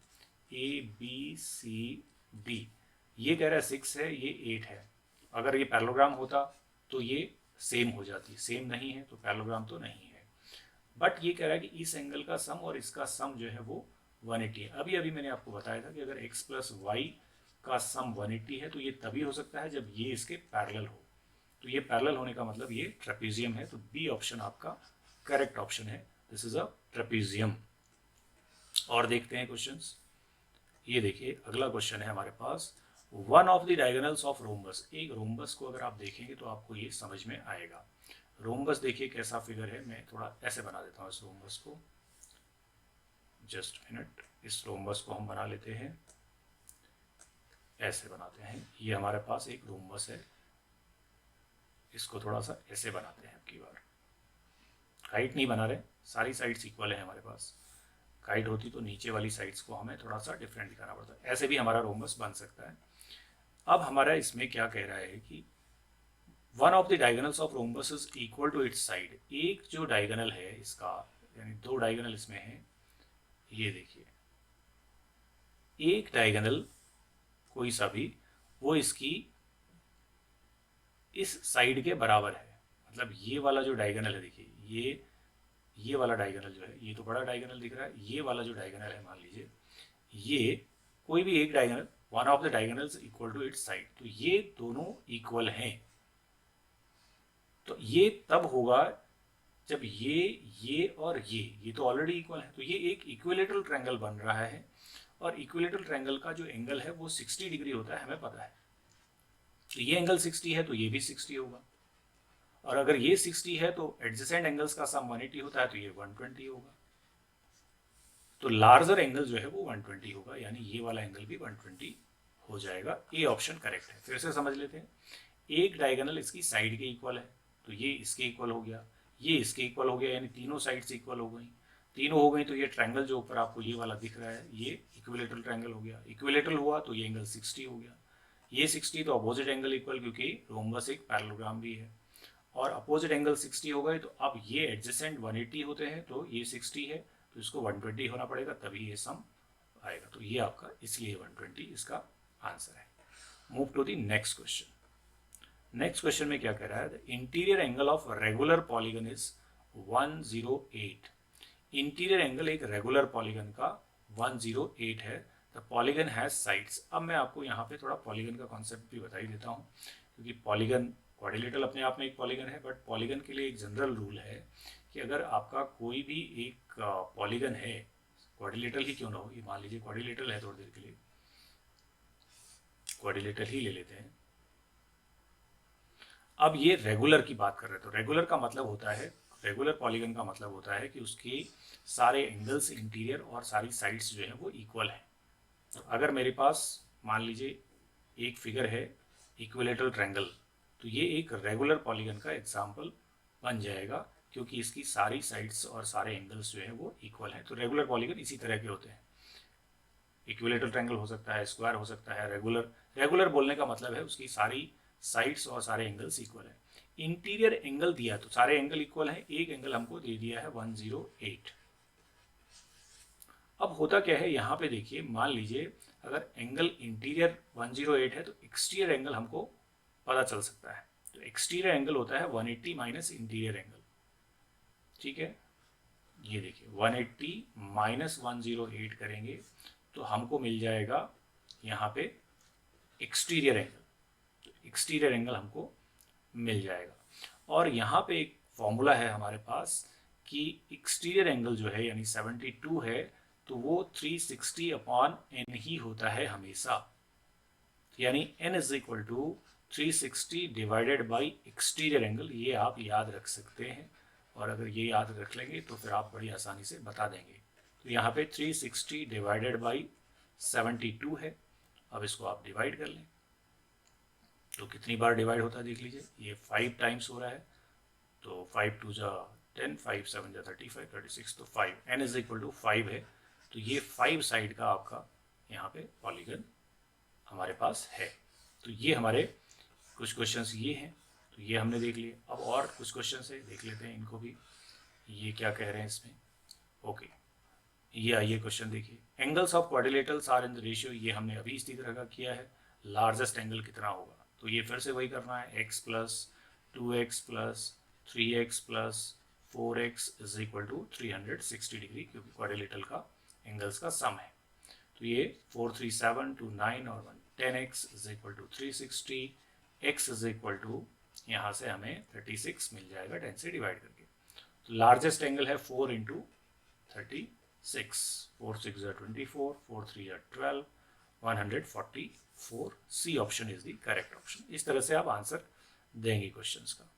A: ABCD, ये कह रहा है 6 है, ये 8 है। अगर ये पैरेललोग्राम होता तो ये सेम हो जाती, सेम नहीं है तो पैरेललोग्राम तो नहीं है। बट ये कह रहा है कि इस एंगल का सम और इसका सम जो है वो 180 है। अभी अभी मैंने आपको बताया था कि अगर x प्लस वाई का सम 180 है तो ये तभी हो सकता है जब ये इसके पैरेलल हो। तो ये पैरेलल होने का मतलब ये ट्रेपेजियम है, तो बी ऑप्शन आपका करेक्ट ऑप्शन है। This is a trapezium. और देखते हैं क्वेश्चंस। ये देखिए अगला क्वेश्चन है हमारे पास, one of the diagonals of rhombus. एक रोम्बस को अगर आप देखेंगे तो आपको ये समझ में आएगा। रोम्बस देखिए कैसा फिगर है, मैं थोड़ा ऐसे बना देता हूँ इस रोम्बस को, जस्ट मिनट। इस रोम्बस को हम बना लेते हैं, ऐसे बनाते हैं। ये हमारे पास एक रोम्बस है, इसको थोड़ा सा ऐसे बनाते हैं। अब की बार काइट नहीं बना रहे, सारी साइड्स इक्वल है हमारे पास। काइट होती तो नीचे वाली साइड्स को हमें थोड़ा सा डिफरेंट दिखाना पड़ता है। ऐसे भी हमारा रोम्बस बन सकता है। अब हमारा इसमें क्या कह रहा है कि one of the diagonals of rhombus is equal to its side. एक जो डायगोनल है इसका, यानी दो डायगोनल इसमें है, ये देखिए एक डायगोनल कोई सा भी वो इसकी इस साइड के बराबर है। मतलब ये वाला जो डायगोनल है, देखिए ये वाला डायगोनल जो है, ये तो बड़ा डायगोनल दिख रहा है। ये वाला जो डायगोनल है, मान लीजिए ये कोई भी एक diagonal, one of the diagonals equal to its side, तो ये दोनों इक्वल हैं। तो ये तब होगा जब ये और ये तो ऑलरेडी इक्वल है, तो ये एक इक्विलेटरल ट्रायंगल बन रहा है। और इक्विलेटरल ट्रायंगल का जो एंगल है वो 60 डिग्री होता है, हमें पता है। तो ये एंगल 60 है तो ये भी 60 होगा, और अगर ये 60 है तो एडजेसेंट एंगल्स का सम 180 होता है तो ये 120 होगा। तो लार्जर एंगल जो है वो 120 होगा, यानी ये वाला एंगल भी 120 हो जाएगा। ये ऑप्शन करेक्ट है। फिर से समझ लेते हैं। एक डायगोनल इसकी साइड के इक्वल है तो ये इसके इक्वल हो गया, ये इसके इक्वल हो गया, यानी तीनों साइड्स इक्वल हो गई। तीनों हो गई तो ये ट्रायंगल जो ऊपर आपको ये वाला दिख रहा है ये इक्विलेटरल ट्रायंगल हो गया। इक्विलेटरल हुआ तो ये एंगल 60 हो गया। ये 60 तो अपोजिट एंगल इक्वल, क्योंकि रोम्बस एक पैरेललोग्राम भी है। और अपोजिट एंगल 60 हो गए तो अब ये एडजेसेंट 180 होते हैं, तो ये 60 है तो इसको 120 होना पड़ेगा तभी ये सम आएगा। तो ये आपका इसलिए 120 इसका आंसर है। Move to the next question. Next question में क्या कह रहा है, the interior angle of regular polygon is 108। Interior angle एक रेगुलर पॉलीगन का 108 है। The polygon has sides. अब मैं आपको यहाँ पे थोड़ा पॉलीगन का कॉन्सेप्ट भी बता ही देता हूँ, क्योंकि पॉलीगन क्वाड्रिलेटरल अपने आप में एक पॉलीगन है, बट पॉलीगन के लिए एक जनरल रूल है कि अगर आपका कोई भी एक पॉलीगन है, क्वाड्रिलेटरल ही क्यों ना हो, ये मान लीजिए क्वाड्रिलेटरल है, थोड़ी देर के लिए क्वाड्रिलेटरल ही ले लेते हैं। अब ये रेगुलर की बात कर रहे हैं, तो रेगुलर का मतलब होता है, रेगुलर पॉलीगन का मतलब होता है कि उसके सारे एंगल्स इंटीरियर और सारी साइड्स जो है वो इक्वल है। तो अगर मेरे पास मान लीजिए एक फिगर है इक्विलेटरल ट्रायंगल, तो ये एक रेगुलर पॉलीगन का एग्जाम्पल बन जाएगा, क्योंकि इसकी सारी साइड्स और सारे एंगल्स जो है वो इक्वल है। तो रेगुलर पॉलीगन इसी तरह के होते हैं। इक्विलेटरल ट्रायंगल हो सकता है, स्क्वायर हो सकता है, रेगुलर, रेगुलर बोलने का मतलब है उसकी सारी साइड्स और सारे एंगल्स इक्वल है। इंटीरियर एंगल दिया तो सारे एंगल इक्वल है, एक एंगल हमको दे दिया है 108। अब होता क्या है यहाँ पे देखिए, मान लीजिए अगर एंगल इंटीरियर 108 है तो एक्सटीरियर एंगल हमको पता चल सकता है। तो एक्सटीरियर एंगल होता है 180 माइनस इंटीरियर एंगल, ठीक है। ये देखिए 180 माइनस 108 करेंगे तो हमको मिल जाएगा यहाँ पे एक्सटीरियर एंगल, तो एक्सटीरियर एंगल हमको मिल जाएगा। और यहाँ पे एक फॉर्मूला है हमारे पास कि एक्सटीरियर एंगल जो है यानी 72 है, तो वो 360 अपॉन एन ही होता है हमेशा, यानी n is equal to 360 divided by exterior angle. ये आप याद रख सकते हैं, और अगर ये याद रख लेंगे तो फिर आप बड़ी आसानी से बता देंगे। तो यहाँ पे 360 डिवाइडेड बाई 72 है। अब इसको आप डिवाइड कर लें तो कितनी बार डिवाइड होता है देख लीजिए, ये 5 टाइम्स हो रहा है, तो 5 2 जा 10, 5 7 जा 35, 36, तो 5, n इज इक्वल टू 5 है। तो ये 5 साइड का आपका यहाँ पे पॉलीगन हमारे पास है। तो ये हमारे कुछ क्वेश्चंस ये हैं, तो ये हमने देख लिए। अब और कुछ क्वेश्चंस है, देख लेते हैं इनको भी, ये क्या कह रहे हैं इसमें। ओके, ये आइए क्वेश्चन देखिए, angles of quadrilaterals are in the ratio, ये हमने अभी इसी तरह का किया है। लार्जेस्ट एंगल कितना होगा, तो ये फिर से वही करना है, x plus 2x plus 3x plus 4x is equal to 360 degree, क्योंकि क्वाड्रिलेटरल का एंगल्स का सम है। तो ये 4 3 7 2 9 और 1 10x is equal to 360, x is equal to यहाँ से हमें 36 मिल जाएगा 10 से डिवाइड करके। तो लार्जेस्ट एंगल है 4 into 36, 4 6 24, 4 3 12, 144। C option is the correct option. इस तरह से आप आंसर देंगे क्वेश्चंस का।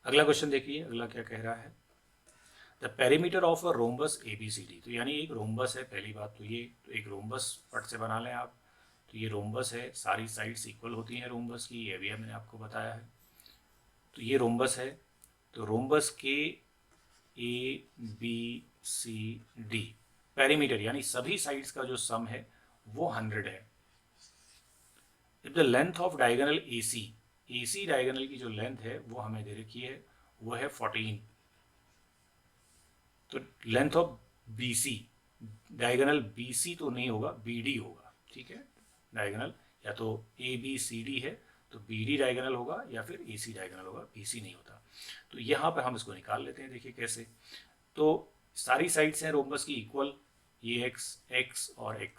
A: अगला क्वेश्चन देखिए, अगला क्या कह रहा है, the perimeter of a rhombus ABCD, तो यानी एक रोम्बस है, पहली बात तो ये, तो एक रोम्बस फट से बना लें आप। तो ये रोम्बस है, सारी साइड्स इक्वल होती हैं रोम्बस की, ये भी मैंने आपको बताया है। तो ये रोम्बस है, तो रोम्बस के ABCD पेरीमीटर यानी सभी साइड्स का जो सम है वो 100 है। If the length of diagonal AC diagonal की जो लेंथ है वो हमें दे रखी है, वो है 14। तो length of BC, diagonal BC तो नहीं होगा, BD होगा, ठीक है। डायगोनल या तो ABCD है तो BD डायगोनल होगा, या फिर AC डायगोनल होगा, BC नहीं होता। तो यहाँ पे हम इसको निकाल लेते हैं, देखिए कैसे। तो सारी साइड्स हैं रोम्बस की इक्वल, ये x और x,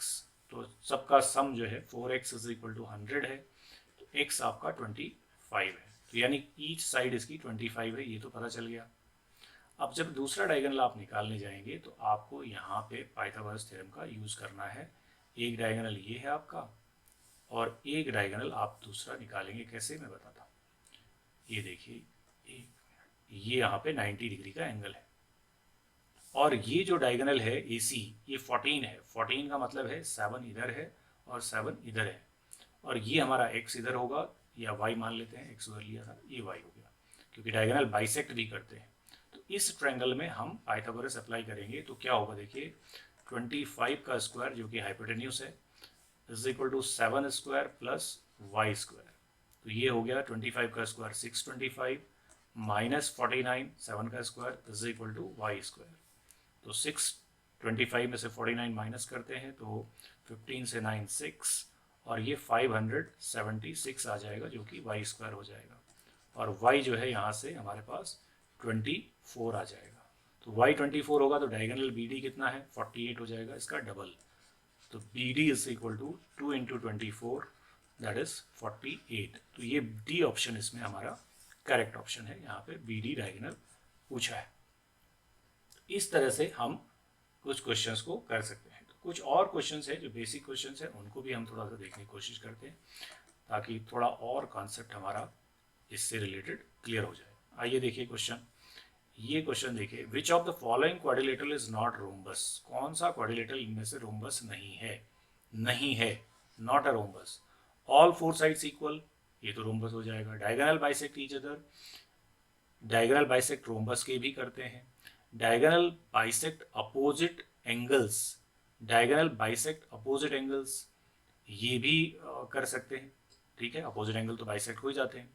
A: तो सबका सम जो है 4x इज इक्वल टू 100 है, तो x आपका 25 है, तो यानी ईच साइड इसकी 25 है, ये तो पता चल गया। अब जब दूसरा डायगोनल आप निकालने जाएंगे तो आपको यहाँ पे पाइथागोरस थ्योरम का यूज़ करना है। एक डायगोनल ये है आपका, और एक डायगोनल आप दूसरा निकालेंगे, कैसे मैं बताता हूँ। ये देखिए, ये यहाँ पे 90 डिग्री का एंगल है, और ये जो डायगोनल है AC, ये 14 है। 14 का मतलब है 7 इधर है और 7 इधर है, और ये हमारा x इधर होगा, या y मान लेते हैं, x उधर लिया था, ये y हो गया, क्योंकि डायगोनल बाइसेक्ट भी करते हैं। तो इस ट्रायंगल में हम पाइथागोरस अप्लाई करेंगे, तो क्या होगा देखिए, 25 का स्क्वायर जो कि हाइपोटेन्यूज है is equal to 7 square plus y square. तो ये हो गया 25 का स्क्वायर 625 माइनस 49, 7 का square is equal to y square. तो 625 में से 49 माइनस करते हैं तो 15 से 9 6, और ये 576 आ जाएगा, जो कि y स्क्वायर हो जाएगा, और y जो है यहाँ से हमारे पास 24 आ जाएगा। तो y 24 होगा तो डायगोनल BD कितना है, 48 हो जाएगा, इसका डबल। तो BD is equal to 2 into 24, that is 48। तो ये डी ऑप्शन इसमें हमारा करेक्ट ऑप्शन है। यहाँ पे बी डी डायगोनल पूछा है। इस तरह से हम कुछ क्वेश्चंस को कर सकते हैं। तो कुछ और क्वेश्चंस है जो बेसिक क्वेश्चंस है, उनको भी हम थोड़ा सा देखने की कोशिश करते हैं ताकि थोड़ा और कॉन्सेप्ट हमारा इससे रिलेटेड क्लियर हो जाए। आइए देखिए क्वेश्चन। ये क्वेश्चन देखिए, which of the following quadrilateral is not rhombus. कौन सा क्वाड्रिलेटरल इनमें से रोम्बस नहीं है? नहीं है, not a rhombus. All four sides equal, ये तो रोम्बस हो जाएगा। Diagonal bisect each other, diagonal bisect rhombus के भी करते हैं। Diagonal bisect opposite angles, diagonal bisect opposite angles, ये भी कर सकते हैं। ठीक है, अपोजिट एंगल तो बाइसेक्ट हो ही जाते हैं।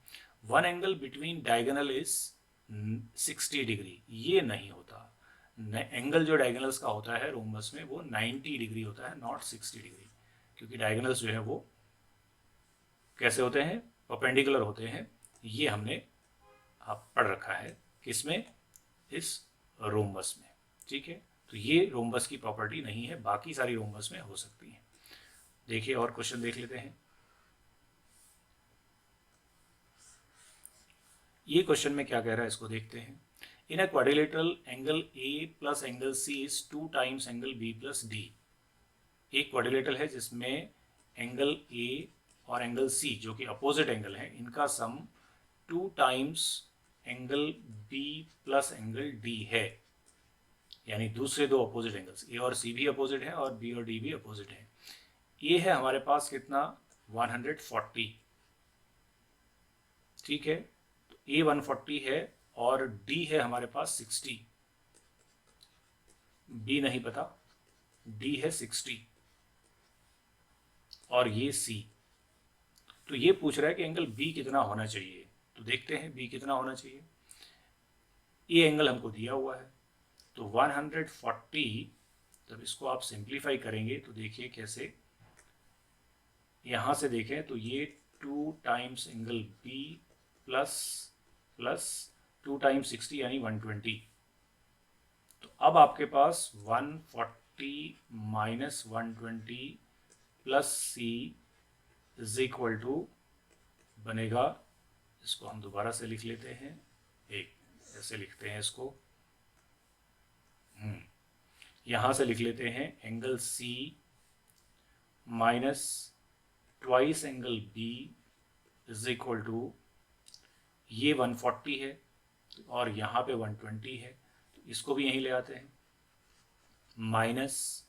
A: One angle between diagonal is 60 degree, ये नहीं होता। एंगल जो डायगोनल्स का होता है रोम्बस में वो 90 डिग्री होता है, नॉट 60 डिग्री, क्योंकि डायगोनल्स जो है वो कैसे होते हैं? परपेंडिकुलर होते हैं। ये हमने आप पढ़ रखा है किसमें? इस रोम्बस में। ठीक है, तो ये रोम्बस की प्रॉपर्टी नहीं है, बाकी सारी रोम्बस में हो सकती है। देखिए और क्वेश्चन देख लेते हैं। ये क्वेश्चन में क्या कह रहा है इसको देखते हैं। In a quadrilateral angle A plus angle C is 2 times angle B plus D. एक क्वाड्रिलेटरल है जिसमें एंगल ए और एंगल सी जो कि अपोजिट एंगल है, इनका sum 2 times angle B plus angle D है। यानी दूसरे दो अपोजिट एंगल्स ए और सी भी अपोजिट है और बी और डी भी अपोजिट है। ए है हमारे पास कितना? 140। ठीक है, तो ए 140 है और डी है हमारे पास 60। बी नहीं पता, डी है 60 और ये सी। तो ये पूछ रहा है कि एंगल बी कितना होना चाहिए। तो देखते हैं बी कितना होना चाहिए। ये एंगल हमको दिया हुआ है तो 140, जब इसको आप सिंप्लीफाई करेंगे तो देखिए कैसे। यहां से देखें तो ये 2 times angle B plus plus 2 times 60 यानी 120। तो अब आपके पास 140 minus 120 plus C is equal to बनेगा, इसको हम दोबारा से लिख लेते हैं, एक ऐसे लिखते हैं इसको। यहां से लिख लेते हैं angle C minus twice angle B is equal to, ये 140 है और यहाँ पे 120 है, तो इसको भी यहीं ले आते हैं। माइनस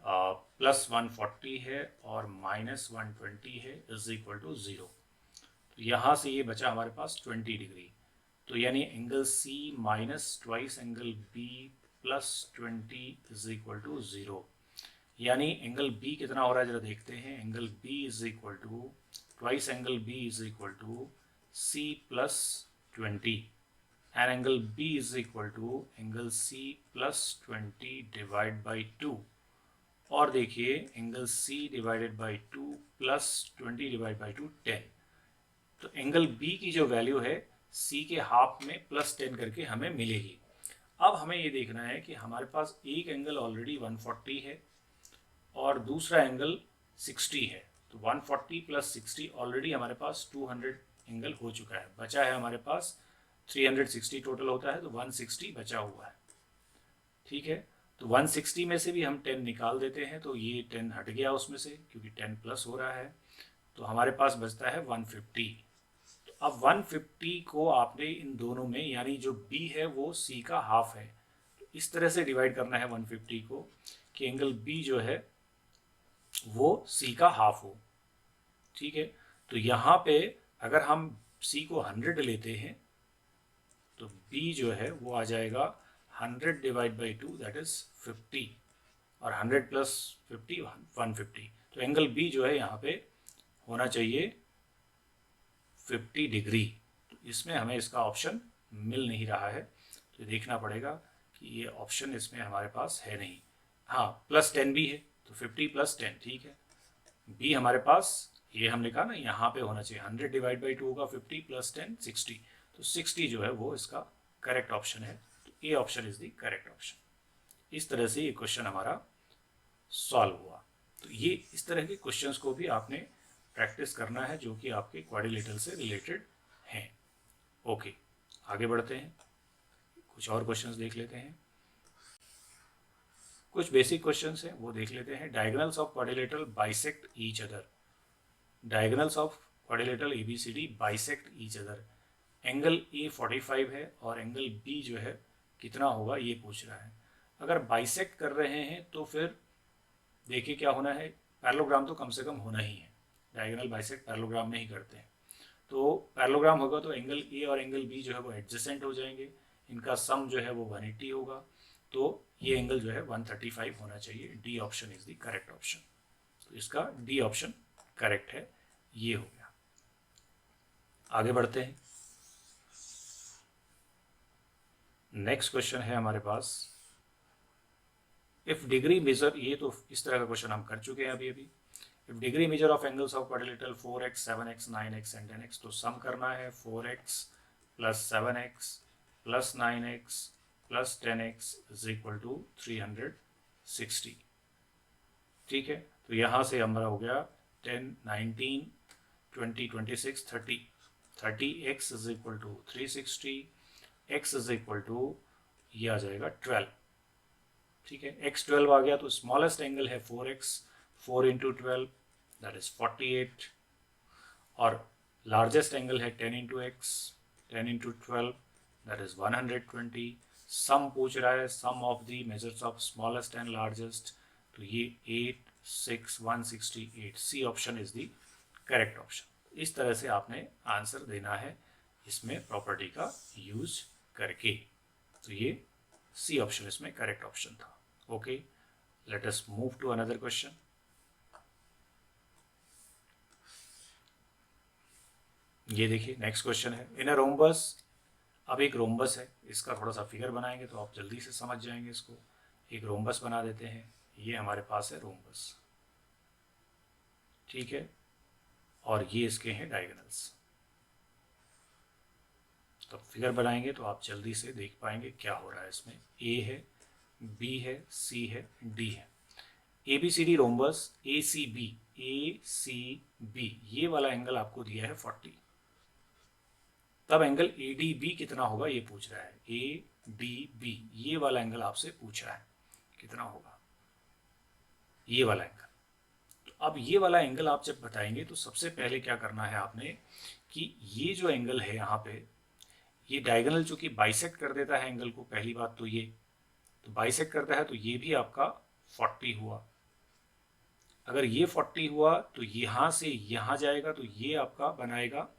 A: प्लस 140 है और माइनस 120 है इज इक्वल टू 0। तो यहाँ से ये बचा हमारे पास 20 डिग्री। तो यानी angle C minus twice angle B plus 20 is equal to 0। यानी एंगल बी कितना हो रहा है जरा देखते हैं। Angle B is equal to twice angle B is equal to C plus 20 and angle B is equal to angle C plus 20 divided by 2। और देखिए angle C divided by 2 plus 20 divided by 2 10। तो एंगल B की जो वैल्यू है C के हाफ में प्लस 10 करके हमें मिलेगी। अब हमें ये देखना है कि हमारे पास एक एंगल ऑलरेडी 140 है और दूसरा एंगल 60 है। तो 140 प्लस 60 ऑलरेडी हमारे पास 200 एंगल हो चुका है। बचा है हमारे पास 360 टोटल होता है, तो 160 बचा हुआ है। ठीक है, तो 160 में से भी हम 10 निकाल देते हैं, तो ये 10 हट गया उसमें से क्योंकि 10 प्लस हो रहा है, तो हमारे पास बचता है 150। तो अब 150 को आपने इन दोनों में, यानी जो B है वो C का हाफ है, तो इस तरह से डिवाइड करना है 150 को कि एंगल B जो है वो C का हाफ हो। ठीक है, तो यहाँ पे अगर हम C को 100 लेते हैं तो B जो है वो आ जाएगा 100 डिवाइड बाई 2 दैट इज 50 और 100 प्लस 50 150। तो एंगल B जो है यहाँ पे होना चाहिए 50 डिग्री। तो इसमें हमें इसका ऑप्शन मिल नहीं रहा है, तो देखना पड़ेगा कि ये ऑप्शन इसमें हमारे पास है नहीं। हाँ, प्लस 10 भी है तो 50 प्लस 10 ठीक है। B हमारे पास ये हम लिखा ना यहाँ पे होना चाहिए 100 डिवाइड बाई 2 होगा 50 प्लस 10 60। तो 60 जो है वो इसका करेक्ट ऑप्शन है। तो A option is the correct option. इस तरह से ये क्वेश्चन हमारा सॉल्व हुआ। तो ये इस तरह के क्वेश्चंस को भी आपने प्रैक्टिस करना है जो कि आपके क्वाड्रिलेटरल से रिलेटेड हैं। ओके, आगे बढ़ते हैं, कुछ और क्वेश्चंस देख लेते हैं। कुछ बेसिक क्वेश्चंस हैं वो देख लेते हैं। Diagonals of quadrilateral bisect each other. Diagonals of quadrilateral ABCD bisect each other. Angle A 45 है और एंगल B जो है कितना होगा ये पूछ रहा है। अगर बाइसेक्ट कर रहे हैं तो फिर देखिए क्या होना है, पैरेललोग्राम तो कम से कम होना ही है। डायगोनल बाइसेक्ट पैरेललोग्राम में ही करते हैं, तो पैरेललोग्राम होगा तो एंगल A और एंगल B जो है वो एडजेसेंट हो जाएंगे, इनका सम जो है वो 180 होगा, तो ये एंगल जो है 135 होना चाहिए। D option is the correct option. तो इसका डी ऑप्शन करेक्ट है, ये हो गया। आगे बढ़ते हैं। नेक्स्ट क्वेश्चन है हमारे पास, इफ डिग्री मेजर, ये तो इस तरह का क्वेश्चन हम कर चुके हैं अभी अभी। If degree measure of angles of quadrilateral 4x 7x 9x and 10x, तो सम करना है 4x plus 7x plus 9x plus 10x is equal to 360। ठीक है, तो यहाँ से हमारा हो गया 10 19 20 26 30। 30x is equal to 360, x is equal to ये आ जाएगा 12। ठीक है, x 12 आ गया, तो स्मॉलेस्ट एंगल है 4x, 4 इंटू 12 दैट इज 48, और लार्जेस्ट एंगल है 10 into x, 10 into 12 that is 120। Sum पूछ रहा है, sum of the measures of smallest and largest, तो ये 8 6 168। C option is the correct option. इस तरह से आपने आंसर देना है इसमें प्रॉपर्टी का यूज करके। तो ये सी ऑप्शन इसमें करेक्ट ऑप्शन था। Okay, let us move to another question. ये देखिए नेक्स्ट क्वेश्चन है, इन अ रोम्बस। अब एक रोम्बस है, इसका थोड़ा सा फिगर बनाएंगे तो आप जल्दी से समझ जाएंगे इसको। एक रोम्बस बना देते हैं, ये हमारे पास है रोम्बस। ठीक है, और ये इसके हैं डायगोनल्स। तो फिगर बनाएंगे तो आप जल्दी से देख पाएंगे क्या हो रहा है इसमें। ए है, बी है, सी है, डी है। ABCD रोम्बस ACB ये वाला एंगल आपको दिया है 40। तब एंगल ADB कितना होगा ये पूछ रहा है। ADB ये वाला एंगल आपसे पूछा है कितना होगा, ये वाला एंगल। तो अब ये वाला एंगल आप जब बताएंगे तो सबसे पहले क्या करना है आपने कि ये जो एंगल है यहाँ पे, ये डायगोनल चूंकि बाइसेक्ट कर देता है एंगल को, पहली बात तो ये तो बाइसेक्ट करता है, तो ये भी आपका 40 हुआ। अगर ये 40 हुआ तो यहाँ से यहाँ जाएगा तो ये आपका बनाएगा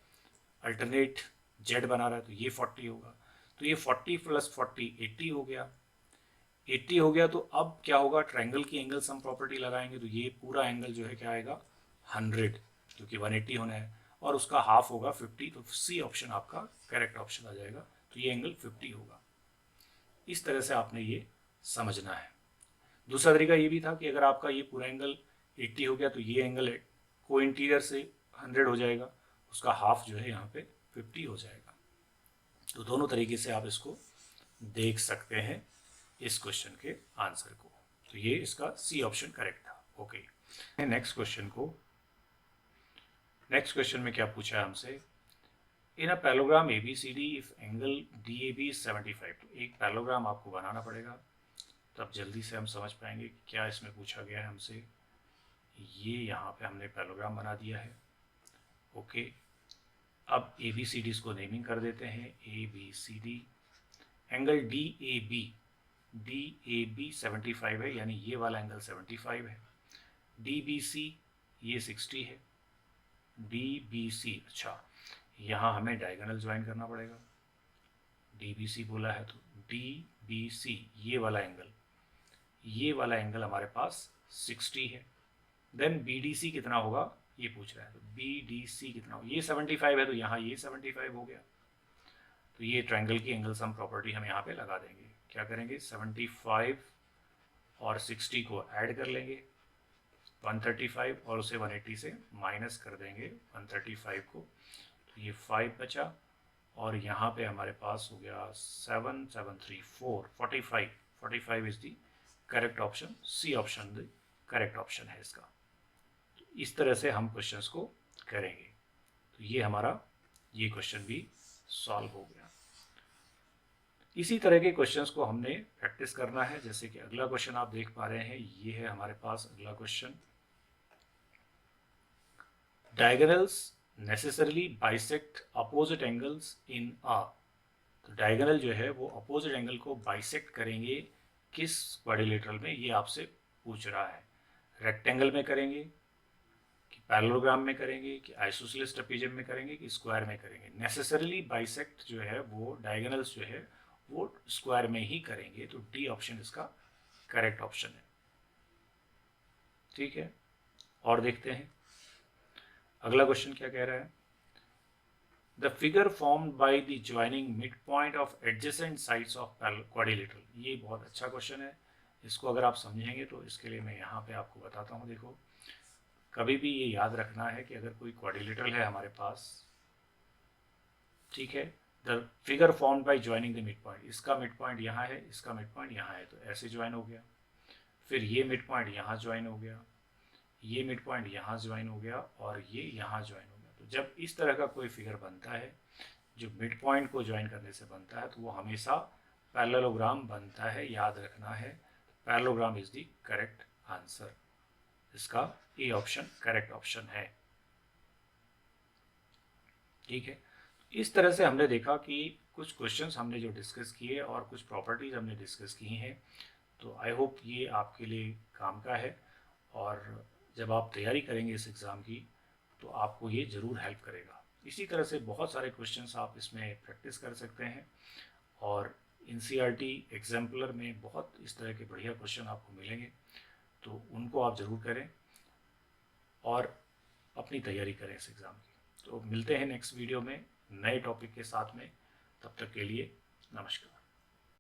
A: अल्टरनेट, जेड बना रहा है तो ये 40 होगा। तो ये 40 प्लस 40 80 हो गया। 80 हो गया, तो अब क्या होगा, ट्रायंगल की एंगल सम प्रॉपर्टी लगाएंगे तो ये पूरा एंगल जो है क्या आएगा 100, क्योंकि 180 होना है, और उसका हाफ होगा 50। तो सी ऑप्शन आपका करेक्ट ऑप्शन आ जाएगा। तो ये एंगल 50 होगा। इस तरह से आपने ये समझना है। दूसरा तरीका ये भी था कि अगर आपका ये पूरा एंगल 80 हो गया तो ये एंगल को इंटीरियर से 100 हो जाएगा, उसका हाफ जो है यहाँ पे 50 हो जाएगा। तो दोनों तरीके से आप इसको देख सकते हैं इस क्वेश्चन के आंसर को। तो ये इसका सी ऑप्शन करेक्ट था। ओके, नेक्स्ट क्वेश्चन को, नेक्स्ट क्वेश्चन में क्या पूछा है हमसे, in a parallelogram ABCD if angle DAB 75। तो एक पैरेललोग्राम आपको बनाना पड़ेगा, तब जल्दी से हम समझ पाएंगे कि क्या इसमें पूछा गया है हमसे। ये यहाँ पे हमने पैरेललोग्राम बना दिया है। ओके, अब ABCDs को नेमिंग कर देते हैं। ABCD, एंगल DAB 75 है, यानी ये वाला एंगल 75 है। DBC ये 60 है। DBC, अच्छा यहाँ हमें डायगोनल ज्वाइन करना पड़ेगा। DBC बोला है तो DBC ये वाला एंगल हमारे पास 60 है। देन BDC कितना होगा ये पूछ रहा है, तो BDC कितना होगा, ये 75 है तो यहाँ ये 75 हो गया। तो ये ट्रायंगल की एंगल सम प्रॉपर्टी हम यहाँ पे लगा देंगे। क्या करेंगे, 75 और 60 को ऐड कर लेंगे 135, और उसे 180 से माइनस कर देंगे 135 को, तो ये 5 बचा, और यहाँ पे हमारे पास हो गया 7 7 3 4 45। 45 is the correct option. C option the correct option है इसका। इस तरह से हम क्वेश्चंस को करेंगे। तो ये हमारा ये क्वेश्चन भी सॉल्व हो गया। इसी तरह के क्वेश्चंस को हमने प्रैक्टिस करना है। जैसे कि अगला क्वेश्चन आप देख पा रहे हैं, ये है हमारे पास अगला question. Diagonals necessarily bisect opposite angles in a. तो डायगोनल जो है वो अपोजिट एंगल को बाइसेक्ट करेंगे किस क्वाड्रिलेटरल में, ये आपसे पूछ रहा है। रेक्टेंगल में करेंगे कि पैरेललोग्राम में करेंगे कि आइसोसेलेस ट्रेपेजियम में करेंगे कि स्क्वायर में करेंगे। नेसेसरली बाइसेक्ट जो है वो डायगोनल्स जो है वो स्क्वायर में ही करेंगे। तो डी ऑप्शन इसका करेक्ट ऑप्शन है। ठीक है, और देखते हैं अगला क्वेश्चन क्या कह रहा है। The figure formed by the joining mid point of adjacent sides of quadrilateral. ये बहुत अच्छा क्वेश्चन है। इसको अगर आप समझेंगे तो इसके लिए मैं यहाँ पे आपको बताता हूँ। देखो, कभी भी ये याद रखना है कि अगर कोई क्वाड्रिलेटरल है हमारे पास, ठीक है, the figure formed by joining the mid point, इसका मिड पॉइंट यहाँ है, इसका मिड पॉइंट यहाँ है, तो ऐसे ज्वाइन हो गया। फिर ये मिड पॉइंट यहाँ ज्वाइन हो गया, ये मिड पॉइंट यहाँ ज्वाइन हो गया और ये यहाँ ज्वाइन हो गया। तो जब इस तरह का कोई फिगर बनता है जो मिड पॉइंट को ज्वाइन करने से बनता है, तो वो हमेशा पैरेललोग्राम बनता है, याद रखना है। Parallelogram is the correct answer. इसका ए ऑप्शन करेक्ट ऑप्शन है। ठीक है, इस तरह से हमने देखा कि कुछ क्वेश्चंस हमने जो डिस्कस किए और कुछ प्रॉपर्टीज हमने डिस्कस की हैं। तो आई होप ये आपके लिए काम का है, और जब आप तैयारी करेंगे इस एग्ज़ाम की तो आपको ये ज़रूर हेल्प करेगा। इसी तरह से बहुत सारे क्वेश्चंस आप इसमें प्रैक्टिस कर सकते हैं, और एनसीईआरटी एग्जाम्पलर में बहुत इस तरह के बढ़िया क्वेश्चन आपको मिलेंगे। तो उनको आप ज़रूर करें और अपनी तैयारी करें इस एग्ज़ाम की। तो मिलते हैं नेक्स्ट वीडियो में नए टॉपिक के साथ में। तब तक के लिए नमस्कार।